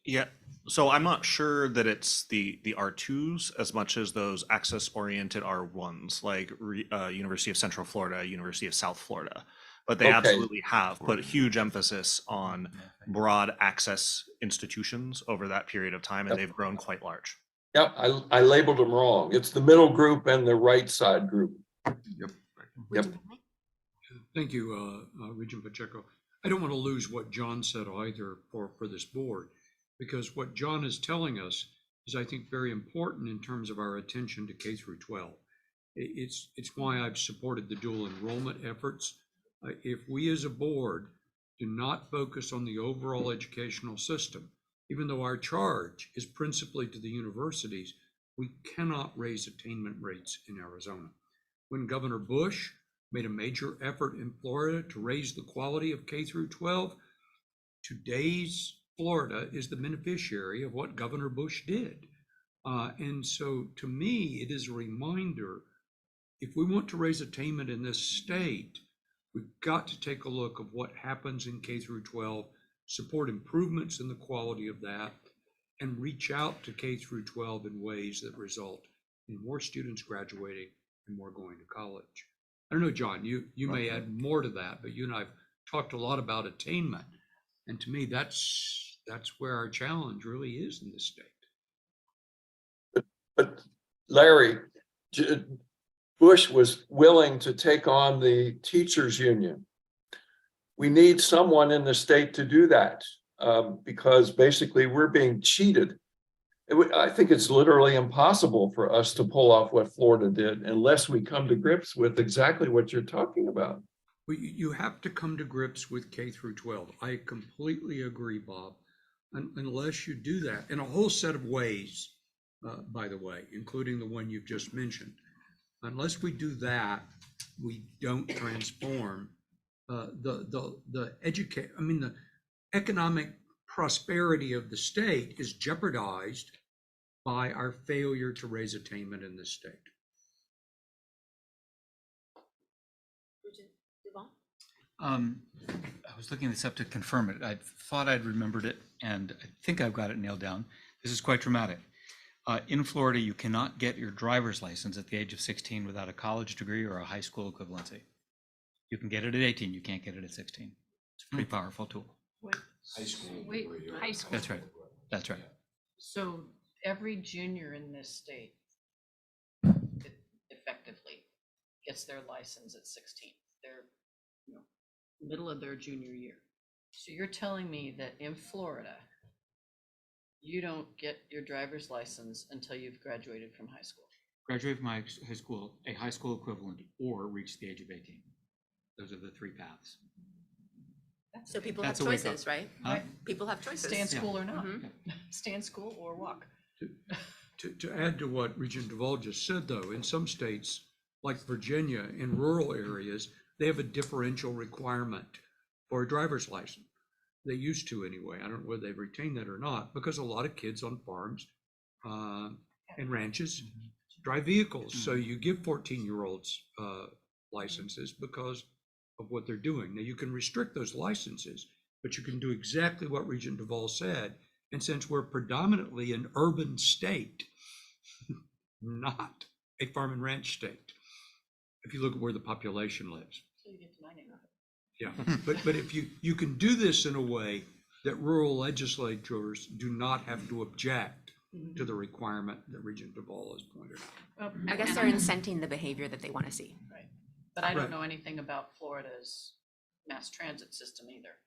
Yeah, so I'm not sure that it's the R2s as much as those access-oriented R1s, like University of Central Florida, University of South Florida. But they absolutely have put huge emphasis on broad access institutions over that period of time, and they've grown quite large. Yep, I labeled them wrong. It's the middle group and the right side group. Yep. Thank you, Regent Pacheco. I don't want to lose what John said either for this board, because what John is telling us is, I think, very important in terms of our attention to K through 12. It's why I've supported the dual enrollment efforts. If we as a board do not focus on the overall educational system, even though our charge is principally to the universities, we cannot raise attainment rates in Arizona. When Governor Bush made a major effort in Florida to raise the quality of K through 12, today's Florida is the beneficiary of what Governor Bush did. And so to me, it is a reminder, if we want to raise attainment in this state, we've got to take a look of what happens in K through 12, support improvements in the quality of that, and reach out to K through 12 in ways that result in more students graduating and more going to college. I don't know, John, you may add more to that, but you and I have talked a lot about attainment. And to me, that's where our challenge really is in this state. But Larry, Bush was willing to take on the teachers union. We need someone in the state to do that because basically we're being cheated. I think it's literally impossible for us to pull off what Florida did unless we come to grips with exactly what you're talking about. Well, you have to come to grips with K through 12. I completely agree, Bob. Unless you do that in a whole set of ways, by the way, including the one you've just mentioned. Unless we do that, we don't transform the economic prosperity of the state is jeopardized by our failure to raise attainment in this state. I was looking this up to confirm it. I thought I'd remembered it, and I think I've got it nailed down. This is quite dramatic. In Florida, you cannot get your driver's license at the age of 16 without a college degree or a high school equivalency. You can get it at 18, you can't get it at 16. It's a pretty powerful tool. Wait, wait, High school. That's right. That's right. so every junior in this state effectively gets their license at 16. They're, middle of their junior year. So you're telling me that in Florida, you don't get your driver's license until you've graduated from high school? Graduate from high school, a high school equivalent, or reach the age of 18. Those are the three paths. So people have That's a wake up. choices, right? Huh? People have choices. Stay in school or not? Mhm. Stay in school or walk. To add to what Regent Duvall just said, though, in some states, like Virginia, in rural areas, they have a differential requirement for a driver's license. They used to anyway. I don't know whether they've retained that or not, because a lot of kids on farms and ranches drive vehicles. So you give 14-year-olds licenses because of what they're doing. Now, you can restrict those licenses, but you can do exactly what Regent Duvall said. And since we're predominantly an urban state, not a farm and ranch state, if you look at where the population lives. So you get to my neighborhood. Yeah, but if you can do this in a way that rural legislatures do not have to object to the requirement that Regent Duvall has pointed out. I guess they're incenting the behavior that they want to see. Right, but I don't Right. know anything about Florida's mass transit system either.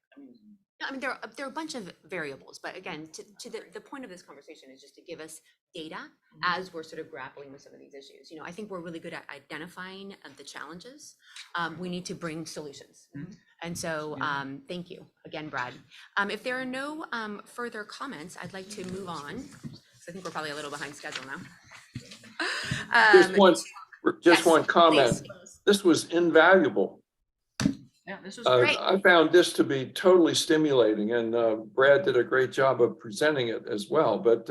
I mean, there are a bunch of variables, but again, to the point of this conversation is just to give us data as we're sort of grappling with some of these issues. I think we're really good at identifying the challenges. We need to bring solutions. And so, thank you again, Brad. If there are no further comments, I'd like to move on. So I think we're probably a little behind schedule now. Just yes, one comment. please. This was invaluable. Yeah, this was great. I found this to be totally stimulating, and Brad did a great job of presenting it as well, but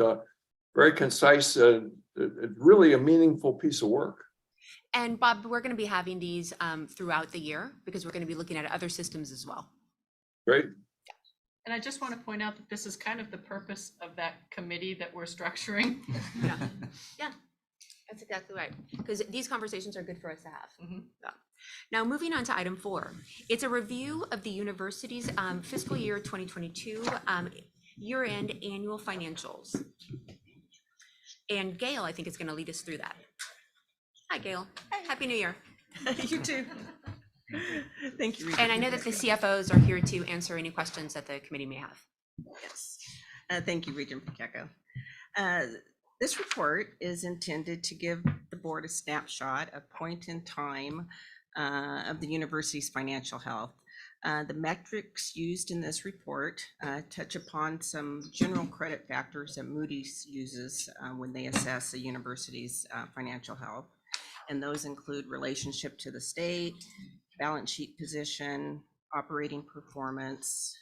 very concise, really a meaningful piece of work. And Bob, we're going to be having these throughout the year because we're going to be looking at other systems as well. Great. And I just want to point out that this is kind of the purpose of that committee that we're structuring. Yeah, that's exactly right. Because these conversations are good for us to have. Mhm. Yeah. Now, moving on to item 4, it's a review of the university's fiscal year 2022 year-end annual financials. And Gail, I think, is going to lead us through that. Hi, Gail. Happy New Year. You too. Thank you. And I know that the CFOs are here to answer any questions that the committee may have. Yes. Thank you, Regent Pacheco. This report is intended to give the board a snapshot, a point in time of the university's financial health. The metrics used in this report touch upon some general credit factors that Moody's uses when they assess a university's financial health. And those include relationship to the state, balance sheet position, operating performance,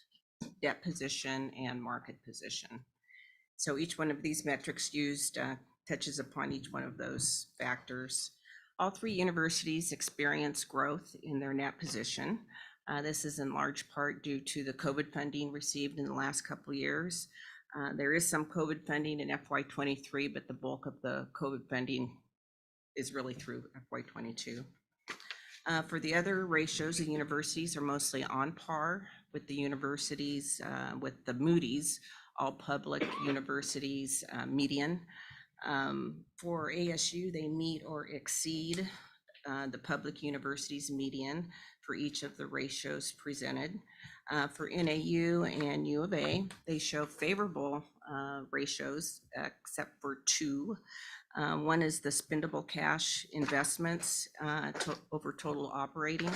debt position, and market position. So each one of these metrics used touches upon each one of those factors. All three universities experience growth in their net position. This is in large part due to the COVID funding received in the last couple of years. There is some COVID funding in FY23, but the bulk of the COVID funding is really through FY22. For the other ratios, the universities are mostly on par with the universities, with the Moody's all public universities median. For ASU, they meet or exceed the public universities median for each of the ratios presented. For NAU and U of A, they show favorable ratios except for two. One is the spendable cash investments over total operating.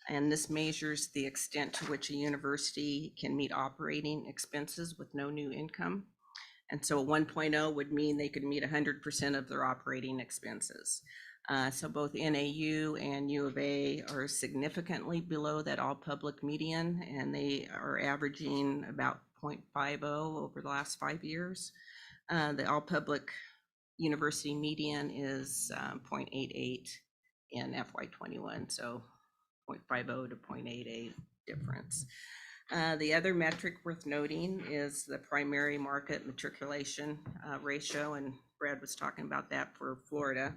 And this measures the extent to which a university can meet operating expenses with no new income. And so a 1.0 would mean they could meet 100% of their operating expenses. So both NAU and U of A are significantly below that all public median, and they are averaging about 0.50 over the last 5 years. The all public university median is 0.88 in FY21. So 0.50 to 0.88 difference. The other metric worth noting is the primary market matriculation ratio, and Brad was talking about that for Florida.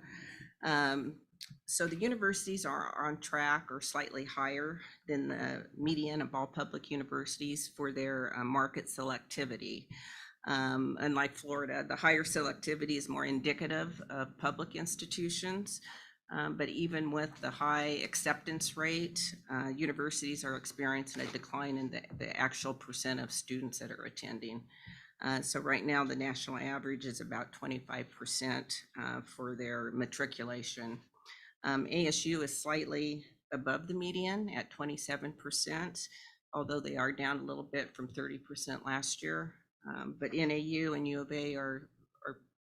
So the universities are on track or slightly higher than the median of all public universities for their market selectivity. Unlike Florida, the higher selectivity is more indicative of public institutions. But even with the high acceptance rate, universities are experiencing a decline in the actual percent of students that are attending. So right now, the national average is about 25% for their matriculation. ASU is slightly above the median at 27%, although they are down a little bit from 30% last year. But NAU and U of A are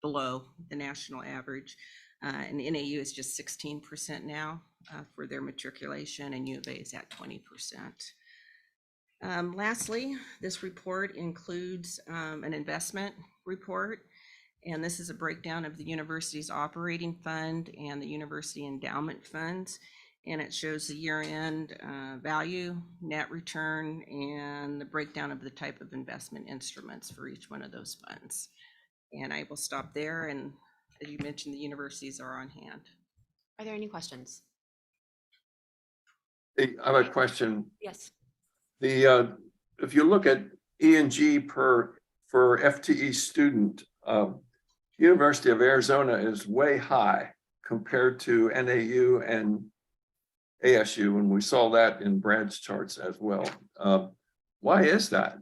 below the national average. And NAU is just 16% now for their matriculation, and U of A is at 20%. Lastly, this report includes an investment report, and this is a breakdown of the university's operating fund and the university endowment funds. And it shows the year-end value, net return, and the breakdown of the type of investment instruments for each one of those funds. And I will stop there, and as you mentioned, the universities are on hand. Are there any questions? Hey, I have a question. Yes. If you look at E&G for FTE student, University of Arizona is way high compared to NAU and ASU, and we saw that in Brad's charts as well. Why is that?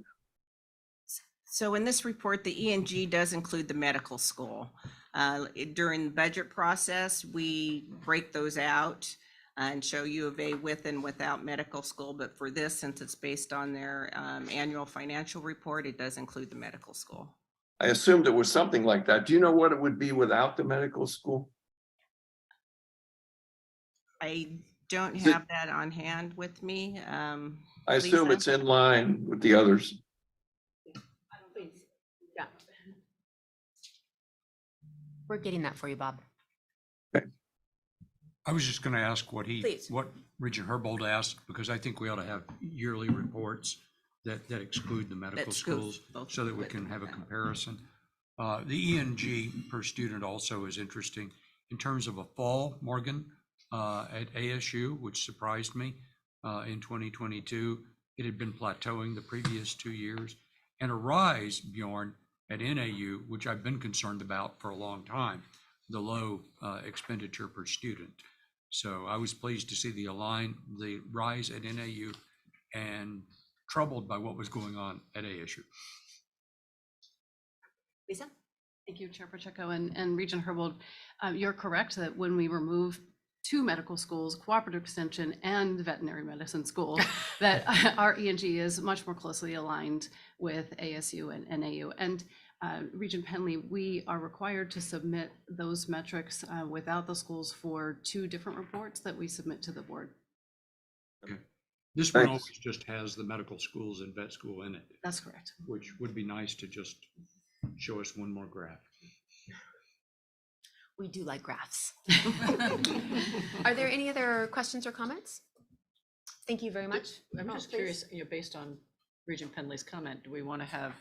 So in this report, the E&G does include the medical school. During the budget process, we break those out and show U of A with and without medical school. But for this, since it's based on their annual financial report, it does include the medical school. I assumed it was something like that. Do you know what it would be without the medical school? I don't have that on hand with me. I assume Lisa? it's in line with the others. Please. Yeah. We're getting that for you, Bob. I was just going to ask Please. what Regent Herbold asked, because I think we ought to have yearly reports that exclude the medical excludes schools both so that we with can and have a without. comparison. The E&G per student also is interesting in terms of a fall, Morgan, at ASU, which surprised me in 2022. It had been plateauing the previous 2 years, and a rise, Bjorn, at NAU, which I've been concerned about for a long time, the low expenditure per student. So I was pleased to see the rise at NAU and troubled by what was going on at ASU. Lisa? Thank you, Chair Pacheco and Regent Herbold. You're correct that when we remove two medical schools, cooperative extension and veterinary medicine school, that our E&G is much more closely aligned with ASU and NAU. And Regent Penley, we are required to submit those metrics without the schools for 2 different reports that we submit to the board. Okay. This one Thanks. always just has the medical schools and vet school in it, That's correct. which would be nice to just show us one more graph. We do like graphs. Are there any other questions or comments? Thank you very much. I'm Oh, just please. curious, based on Regent Penley's comment, do we want to have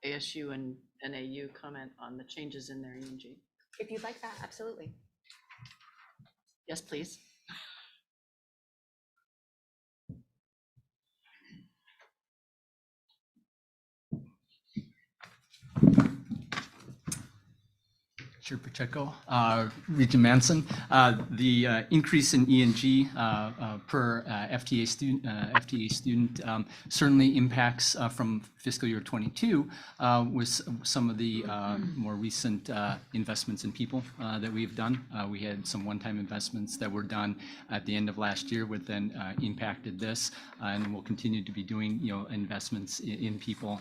ASU and NAU comment on the changes in their E&G? If you'd like that, absolutely. Yes, please. Chair Pacheco, Regent Manson. The increase in E&G per FTA student certainly impacts from fiscal year 22 with some of the more recent investments in people that we've done. We had some one-time investments that were done at the end of last year, which then impacted this, and we'll continue to be doing investments in people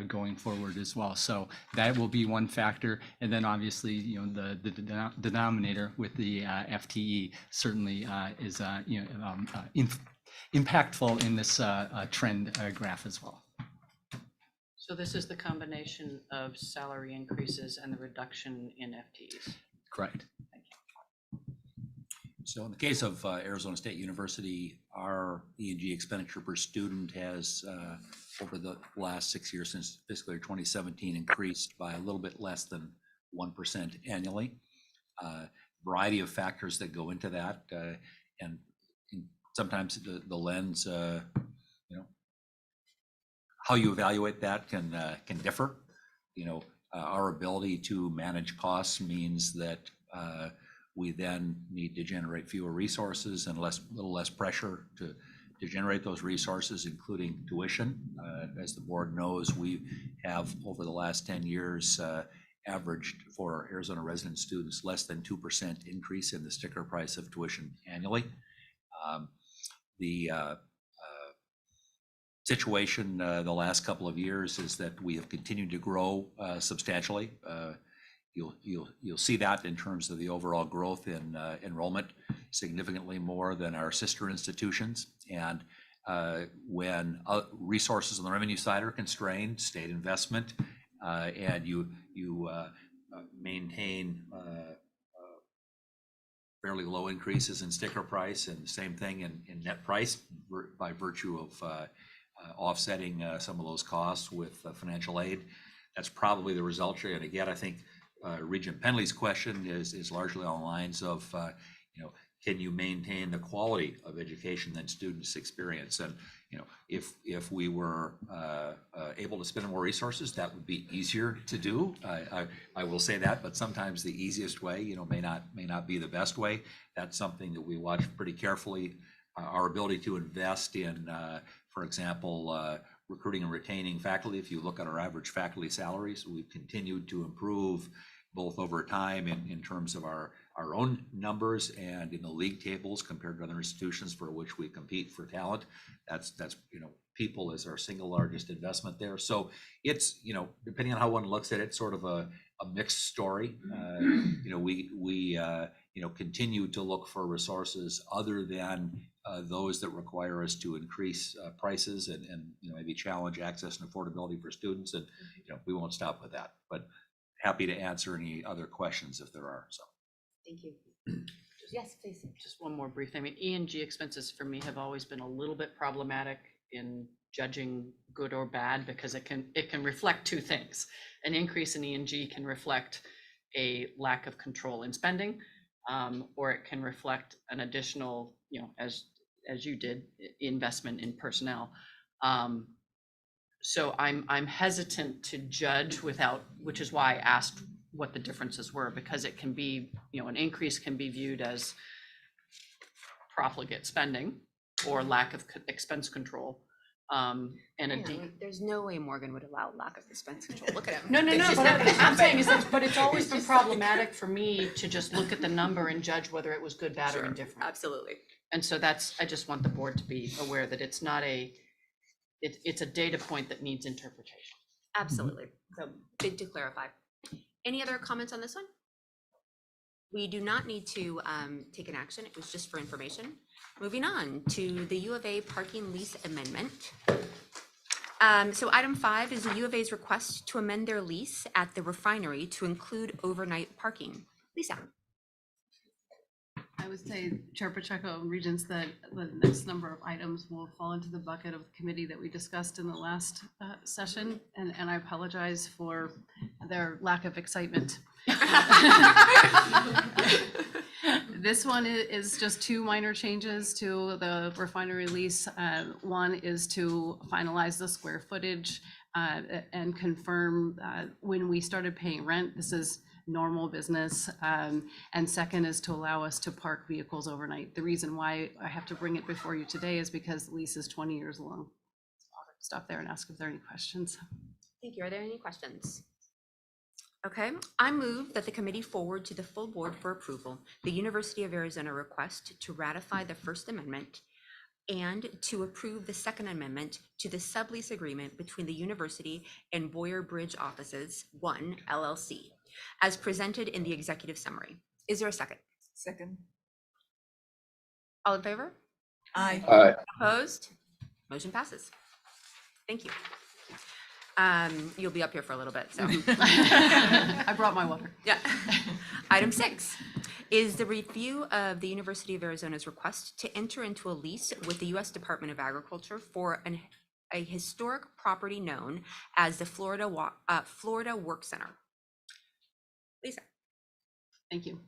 going forward as well. So that will be one factor, and then obviously the denominator with the FTE certainly is impactful in this trend graph as well. So this is the combination of salary increases and the reduction in FTEs. Correct. So in the case of Arizona State University, our E&G expenditure per student has, over the last 6 years since fiscal year 2017, increased by a little bit less than 1% annually. Variety of factors that go into that, and sometimes the lens, how you evaluate that can differ. Our ability to manage costs means that we then need to generate fewer resources and little less pressure to generate those resources, including tuition. As the board knows, we have over the last 10 years averaged for Arizona resident students less than 2% increase in the sticker price of tuition annually. The situation the last couple of years is that we have continued to grow substantially. You'll see that in terms of the overall growth in enrollment, significantly more than our sister institutions. And when resources on the revenue side are constrained, state investment, and you maintain fairly low increases in sticker price and the same thing in net price by virtue of offsetting some of those costs with financial aid, that's probably the result here. And again, I think Regent Penley's question is largely on the lines of, can you maintain the quality of education that students experience? And if we were able to spend more resources, that would be easier to do. I will say that, but sometimes the easiest way, may not be the best way. That's something that we watch pretty carefully. Our ability to invest in, for example, recruiting and retaining faculty. If you look at our average faculty salaries, we've continued to improve both over time in terms of our own numbers and in the league tables compared to other institutions for which we compete for talent. That's people is our single largest investment there. So it's, depending on how one looks at it, sort of a mixed story. We continue to look for resources other than those that require us to increase prices and maybe challenge access and affordability for students. And we won't stop with that, but happy to answer any other questions if there are. So Thank you. Yes, please. Just one more brief thing. E&G expenses for me have always been a little bit problematic in judging good or bad, because it can reflect two things. An increase in E&G can reflect a lack of control in spending, or it can reflect an additional, as you did, investment in personnel. So I'm hesitant to judge which is why I asked what the differences were, because it can be, an increase can be viewed as profligate spending or lack of expense control. There's no way Morgan would allow lack of expense control. Look at him. No, but I'm saying is that, but it's always been problematic for me to just look at the number and judge whether it was good, bad, or indifferent. Absolutely. And so I just want the board to be aware that it's not it's a data point that needs interpretation. Absolutely. So good to clarify. Any other comments on this one? We do not need to take an action. It was just for information. Moving on to the U of A parking lease amendment. So item 5 is the U of A's request to amend their lease at the refinery to include overnight parking. Lisa. I would say, Chair Pacheco and Regents, that the next number of items will fall into the bucket of the committee that we discussed in the last session, and I apologize for their lack of excitement. This one is just 2 minor changes to the refinery lease. One is to finalize the square footage and confirm when we started paying rent. This is normal business. And second is to allow us to park vehicles overnight. The reason why I have to bring it before you today is because the lease is 20 years long. I'll stop there and ask if there are any questions. Thank you. Are there any questions? Okay, I move that the committee forward to the full board for approval the University of Arizona request to ratify the First Amendment and to approve the Second Amendment to the sublease agreement between the university and Boyer Bridge Offices 1 LLC, as presented in the executive summary. Is there a second? Second. All in favor? Aye. Aye. Opposed? Motion passes. Thank you. You'll be up here for a little bit, so. I brought my water. Yeah. Item 6 is the review of the University of Arizona's request to enter into a lease with the U.S. Department of Agriculture for a historic property known as the Florida Work Center. Lisa. Thank you.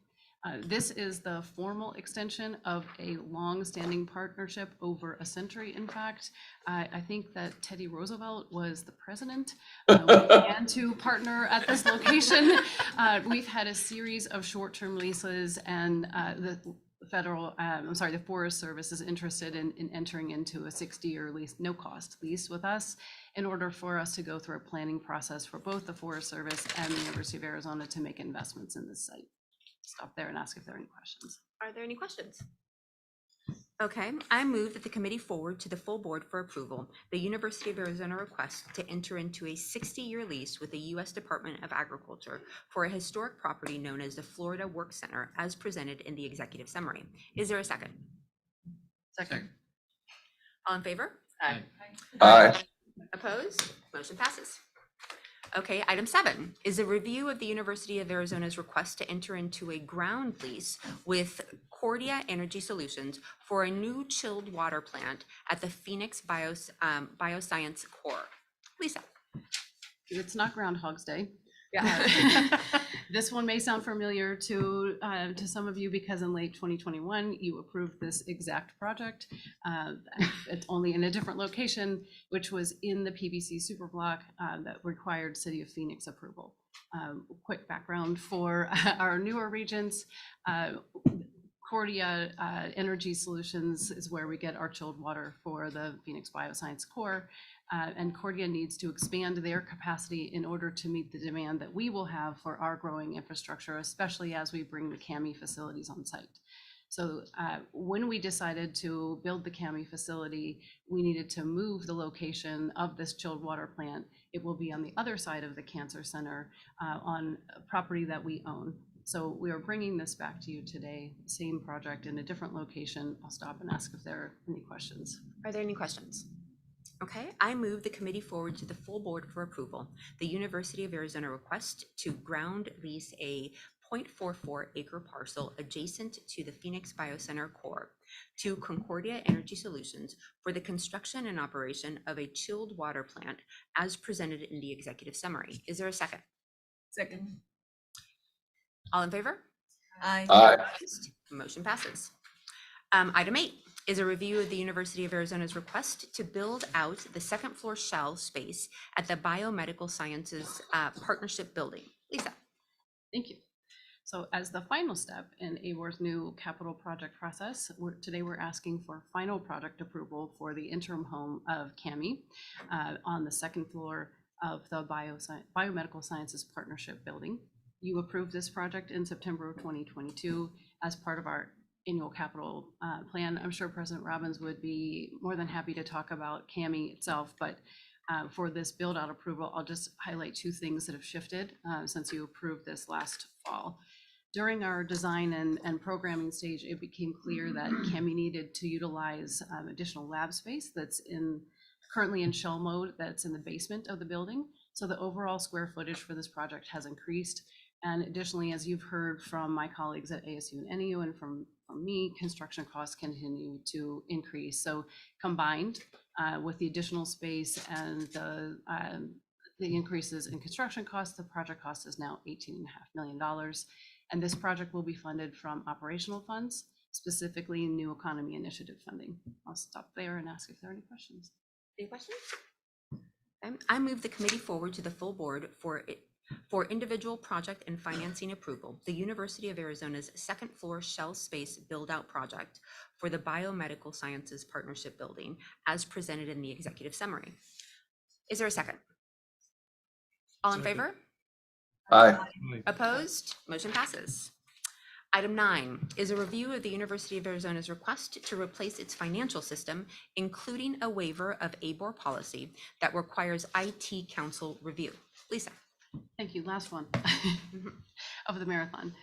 This is the formal extension of a long-standing partnership over a century. In fact, I think that Teddy Roosevelt was the president. We began to partner at this location. We've had a series of short-term leases, and the Forest Service is interested in entering into a 60-year lease, no-cost lease with us in order for us to go through a planning process for both the Forest Service and the University of Arizona to make investments in this site. Stop there and ask if there are any questions. Are there any questions? Okay, I move that the committee forward to the full board for approval the University of Arizona request to enter into a 60-year lease with the U.S. Department of Agriculture for a historic property known as the Florida Work Center as presented in the executive summary. Is there a second? Second. All in favor? Aye. Aye. Opposed? Motion passes. Okay, item 7 is a review of the University of Arizona's request to enter into a ground lease with Cordia Energy Solutions for a new chilled water plant at the Phoenix Bioscience Core. Lisa. It's not Groundhog's Day. Yeah. This one may sound familiar to some of you because in late 2021, you approved this exact project. It's only in a different location, which was in the PBC superblock that required City of Phoenix approval. Quick background for our newer regents. Cordia Energy Solutions is where we get our chilled water for the Phoenix Bioscience Core. And Cordia needs to expand their capacity in order to meet the demand that we will have for our growing infrastructure, especially as we bring the CAMI facilities on site. So when we decided to build the CAMI facility, we needed to move the location of this chilled water plant. It will be on the other side of the cancer center on a property that we own. So we are bringing this back to you today, same project in a different location. I'll stop and ask if there are any questions. Are there any questions? Okay, I move the committee forward to the full board for approval the University of Arizona request to ground lease a 0.44 acre parcel adjacent to the Phoenix Biocenter Core to Concordia Energy Solutions for the construction and operation of a chilled water plant as presented in the executive summary. Is there a second? Second. All in favor? Aye. Aye. Motion passes. Item 8 is a review of the University of Arizona's request to build out the second floor shell space at the Biomedical Sciences Partnership Building. Lisa. Thank you. So as the final step in AWAR's new capital project process, today we're asking for final project approval for the interim home of CAMI on the second floor of the Biomedical Sciences Partnership Building. You approved this project in September of 2022 as part of our annual capital plan. I'm sure President Robbins would be more than happy to talk about CAMI itself, but for this build out approval, I'll just highlight 2 things that have shifted since you approved this last fall. During our design and programming stage, it became clear that CAMI needed to utilize additional lab space that's currently in shell mode that's in the basement of the building. So the overall square footage for this project has increased. And additionally, as you've heard from my colleagues at ASU and NEU and from me, construction costs continue to increase. So combined with the additional space and the increases in construction costs, the project cost is now $18.5 million. And this project will be funded from operational funds, specifically New Economy Initiative funding. I'll stop there and ask if there are any questions. Any questions? I move the committee forward to the full board for individual project and financing approval, the University of Arizona's second floor shell space build out project for the Biomedical Sciences Partnership Building as presented in the executive summary. Is there a second? All in favor? Aye. Opposed? Motion passes. Item 9 is a review of the University of Arizona's request to replace its financial system, including a waiver of ABOR policy that requires IT council review. Lisa. Thank you. Last one of the marathon.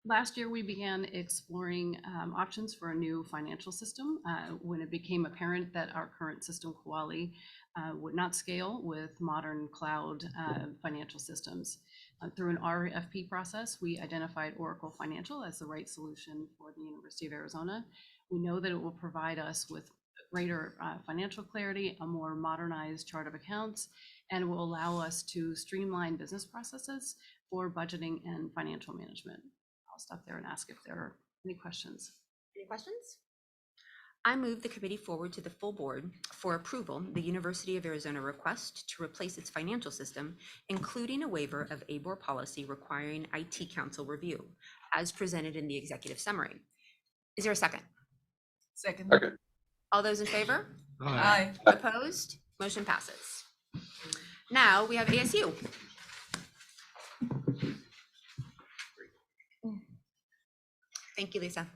Last year, we began exploring options for a new financial system when it became apparent that our current system, Kuali, would not scale with modern cloud financial systems. Through an RFP process, we identified Oracle Financial as the right solution for the University of Arizona. We know that it will provide us with greater financial clarity, a more modernized chart of accounts, and will allow us to streamline business processes for budgeting and financial management. I'll stop there and ask if there are any questions. Any questions? I move the committee forward to the full board for approval, the University of Arizona request to replace its financial system, including a waiver of ABOR policy requiring IT council review, as presented in the executive summary. Is there a second? Second. Second. All those in favor? Aye. Opposed? Motion passes. Now we have ASU. Thank you, Lisa.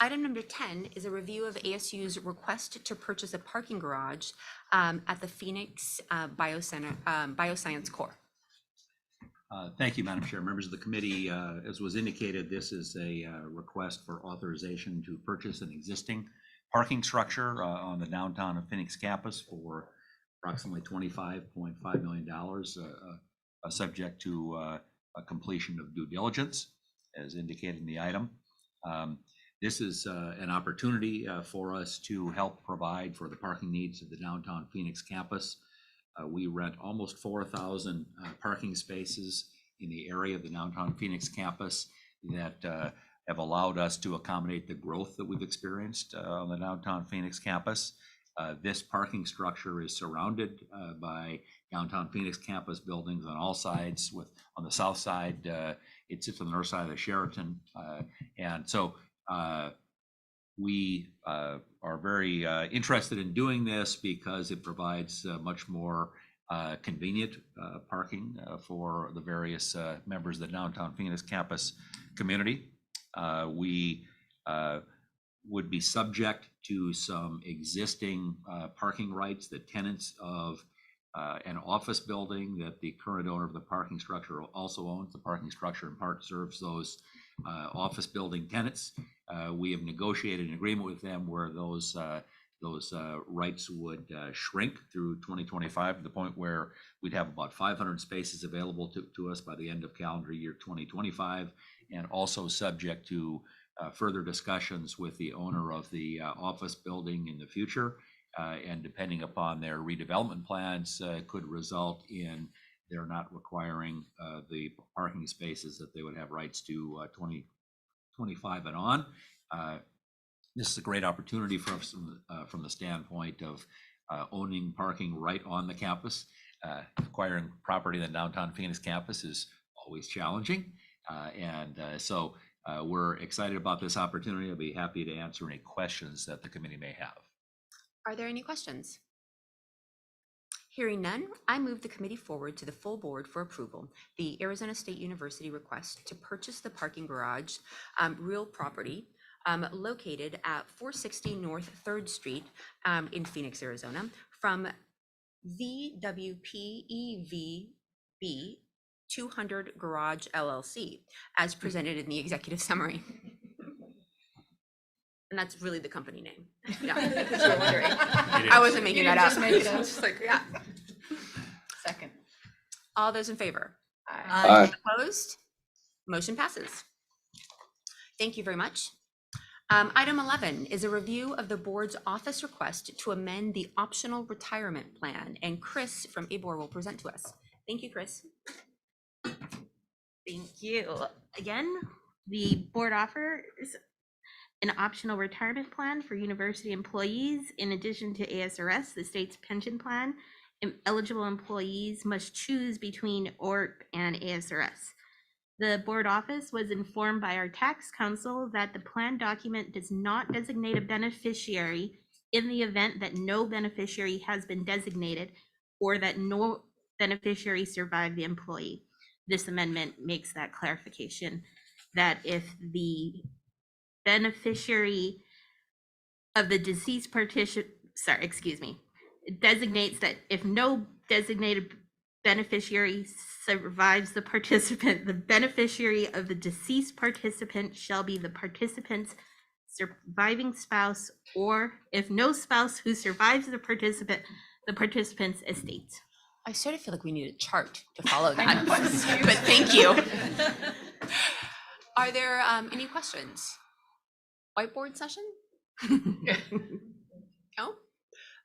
Item number 10 is a review of ASU's request to purchase a parking garage at the Phoenix Bioscience Core. Thank you, Madam Chair. Members of the committee, as was indicated, this is a request for authorization to purchase an existing parking structure on the downtown of Phoenix campus for approximately $25.5 million, subject to a completion of due diligence, as indicated in the item. This is an opportunity for us to help provide for the parking needs of the downtown Phoenix campus. We rent almost 4,000 parking spaces in the area of the downtown Phoenix campus that have allowed us to accommodate the growth that we've experienced on the downtown Phoenix campus. This parking structure is surrounded by downtown Phoenix campus buildings on all sides. On the south side, it sits on the north side of the Sheraton. And so we are very interested in doing this because it provides much more convenient parking for the various members of the downtown Phoenix campus community. We would be subject to some existing parking rights that tenants of an office building that the current owner of the parking structure also owns. The parking structure in part serves those office building tenants. We have negotiated an agreement with them where those rights would shrink through 2025 to the point where we'd have about 500 spaces available to us by the end of calendar year 2025, and also subject to further discussions with the owner of the office building in the future. And depending upon their redevelopment plans, could result in they're not requiring the parking spaces that they would have rights to 2025 and on. This is a great opportunity for us from the standpoint of owning parking right on the campus. Acquiring property in the downtown Phoenix campus is always challenging. So we're excited about this opportunity. I'll be happy to answer any questions that the committee may have. Are there any questions? Hearing none, I move the committee forward to the full board for approval, the Arizona State University request to purchase the parking garage, real property, located at 460 North 3rd Street in Phoenix, Arizona, from VWPEVB 200 Garage LLC, as presented in the executive summary. And that's really the company name. Yeah, if you were wondering. I wasn't making that up. Just make it up. Just like, yeah. Second. All those in favor? Aye. Opposed? Motion passes. Thank you very much. Item 11 is a review of the board's office request to amend the optional retirement plan, and Chris from ABOR will present to us. Thank you, Chris. Thank you. Again, the board offers an optional retirement plan for university employees. In addition to ASRS, the state's pension plan, eligible employees must choose between ORP and ASRS. The board office was informed by our tax counsel that the plan document does not designate a beneficiary in the event that no beneficiary has been designated or that no beneficiary survived the employee. This amendment makes that clarification that if the beneficiary of the deceased partition, sorry, excuse me. It designates that if no designated beneficiary survives the participant, the beneficiary of the deceased participant shall be the participant's surviving spouse, or if no spouse who survives the participant's estate. I sort of feel like we need a chart to follow that, but thank you. Are there any questions? Whiteboard session? No?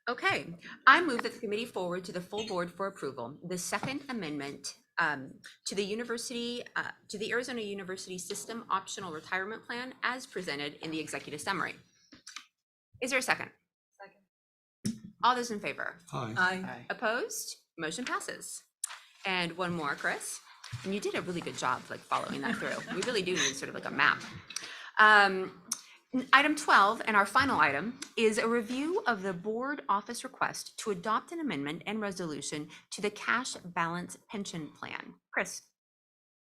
Okay, I move that the committee forward to the full board for approval the second amendment to the Arizona University System Optional Retirement Plan as presented in the executive summary. Is there a second? Second. All those in favor? Aye. Opposed? Motion passes. And one more, Chris. And you did a really good job like following that through. We really do need sort of like a map. Item 12, and our final item, is a review of the board office request to adopt an amendment and resolution to the cash balance pension plan. Chris.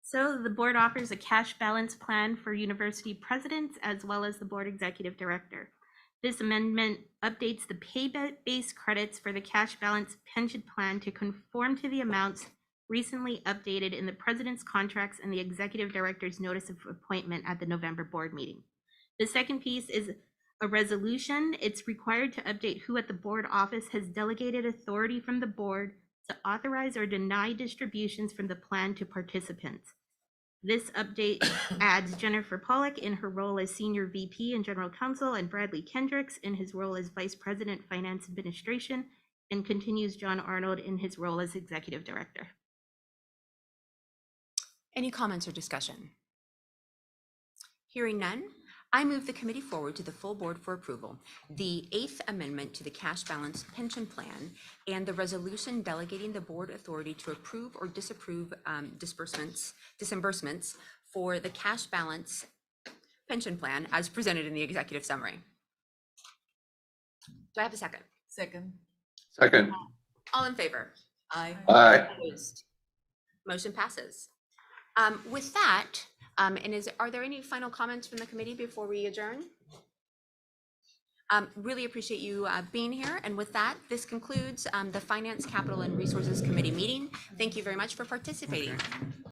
So the board offers a cash balance plan for university presidents as well as the board executive director. This amendment updates the pay-based credits for the cash balance pension plan to conform to the amounts recently updated in the president's contracts and the executive director's notice of appointment at the November board meeting. The second piece is a resolution. It's required to update who at the board office has delegated authority from the board to authorize or deny distributions from the plan to participants. This update adds Jennifer Pollock in her role as Senior VP and General Counsel and Bradley Kendricks in his role as Vice President, Finance Administration, and continues John Arnold in his role as Executive Director. Any comments or discussion? Hearing none, I move the committee forward to the full board for approval the 8th amendment to the cash balance pension plan and the resolution delegating the board authority to approve or disapprove disbursements for the cash balance pension plan as presented in the executive summary. Do I have a second? Second. Second. All in favor? Aye. Aye. Opposed? Motion passes. With that, are there any final comments from the committee before we adjourn? Really appreciate you being here. And with that, this concludes the Finance, Capital, and Resources Committee meeting. Thank you very much for participating.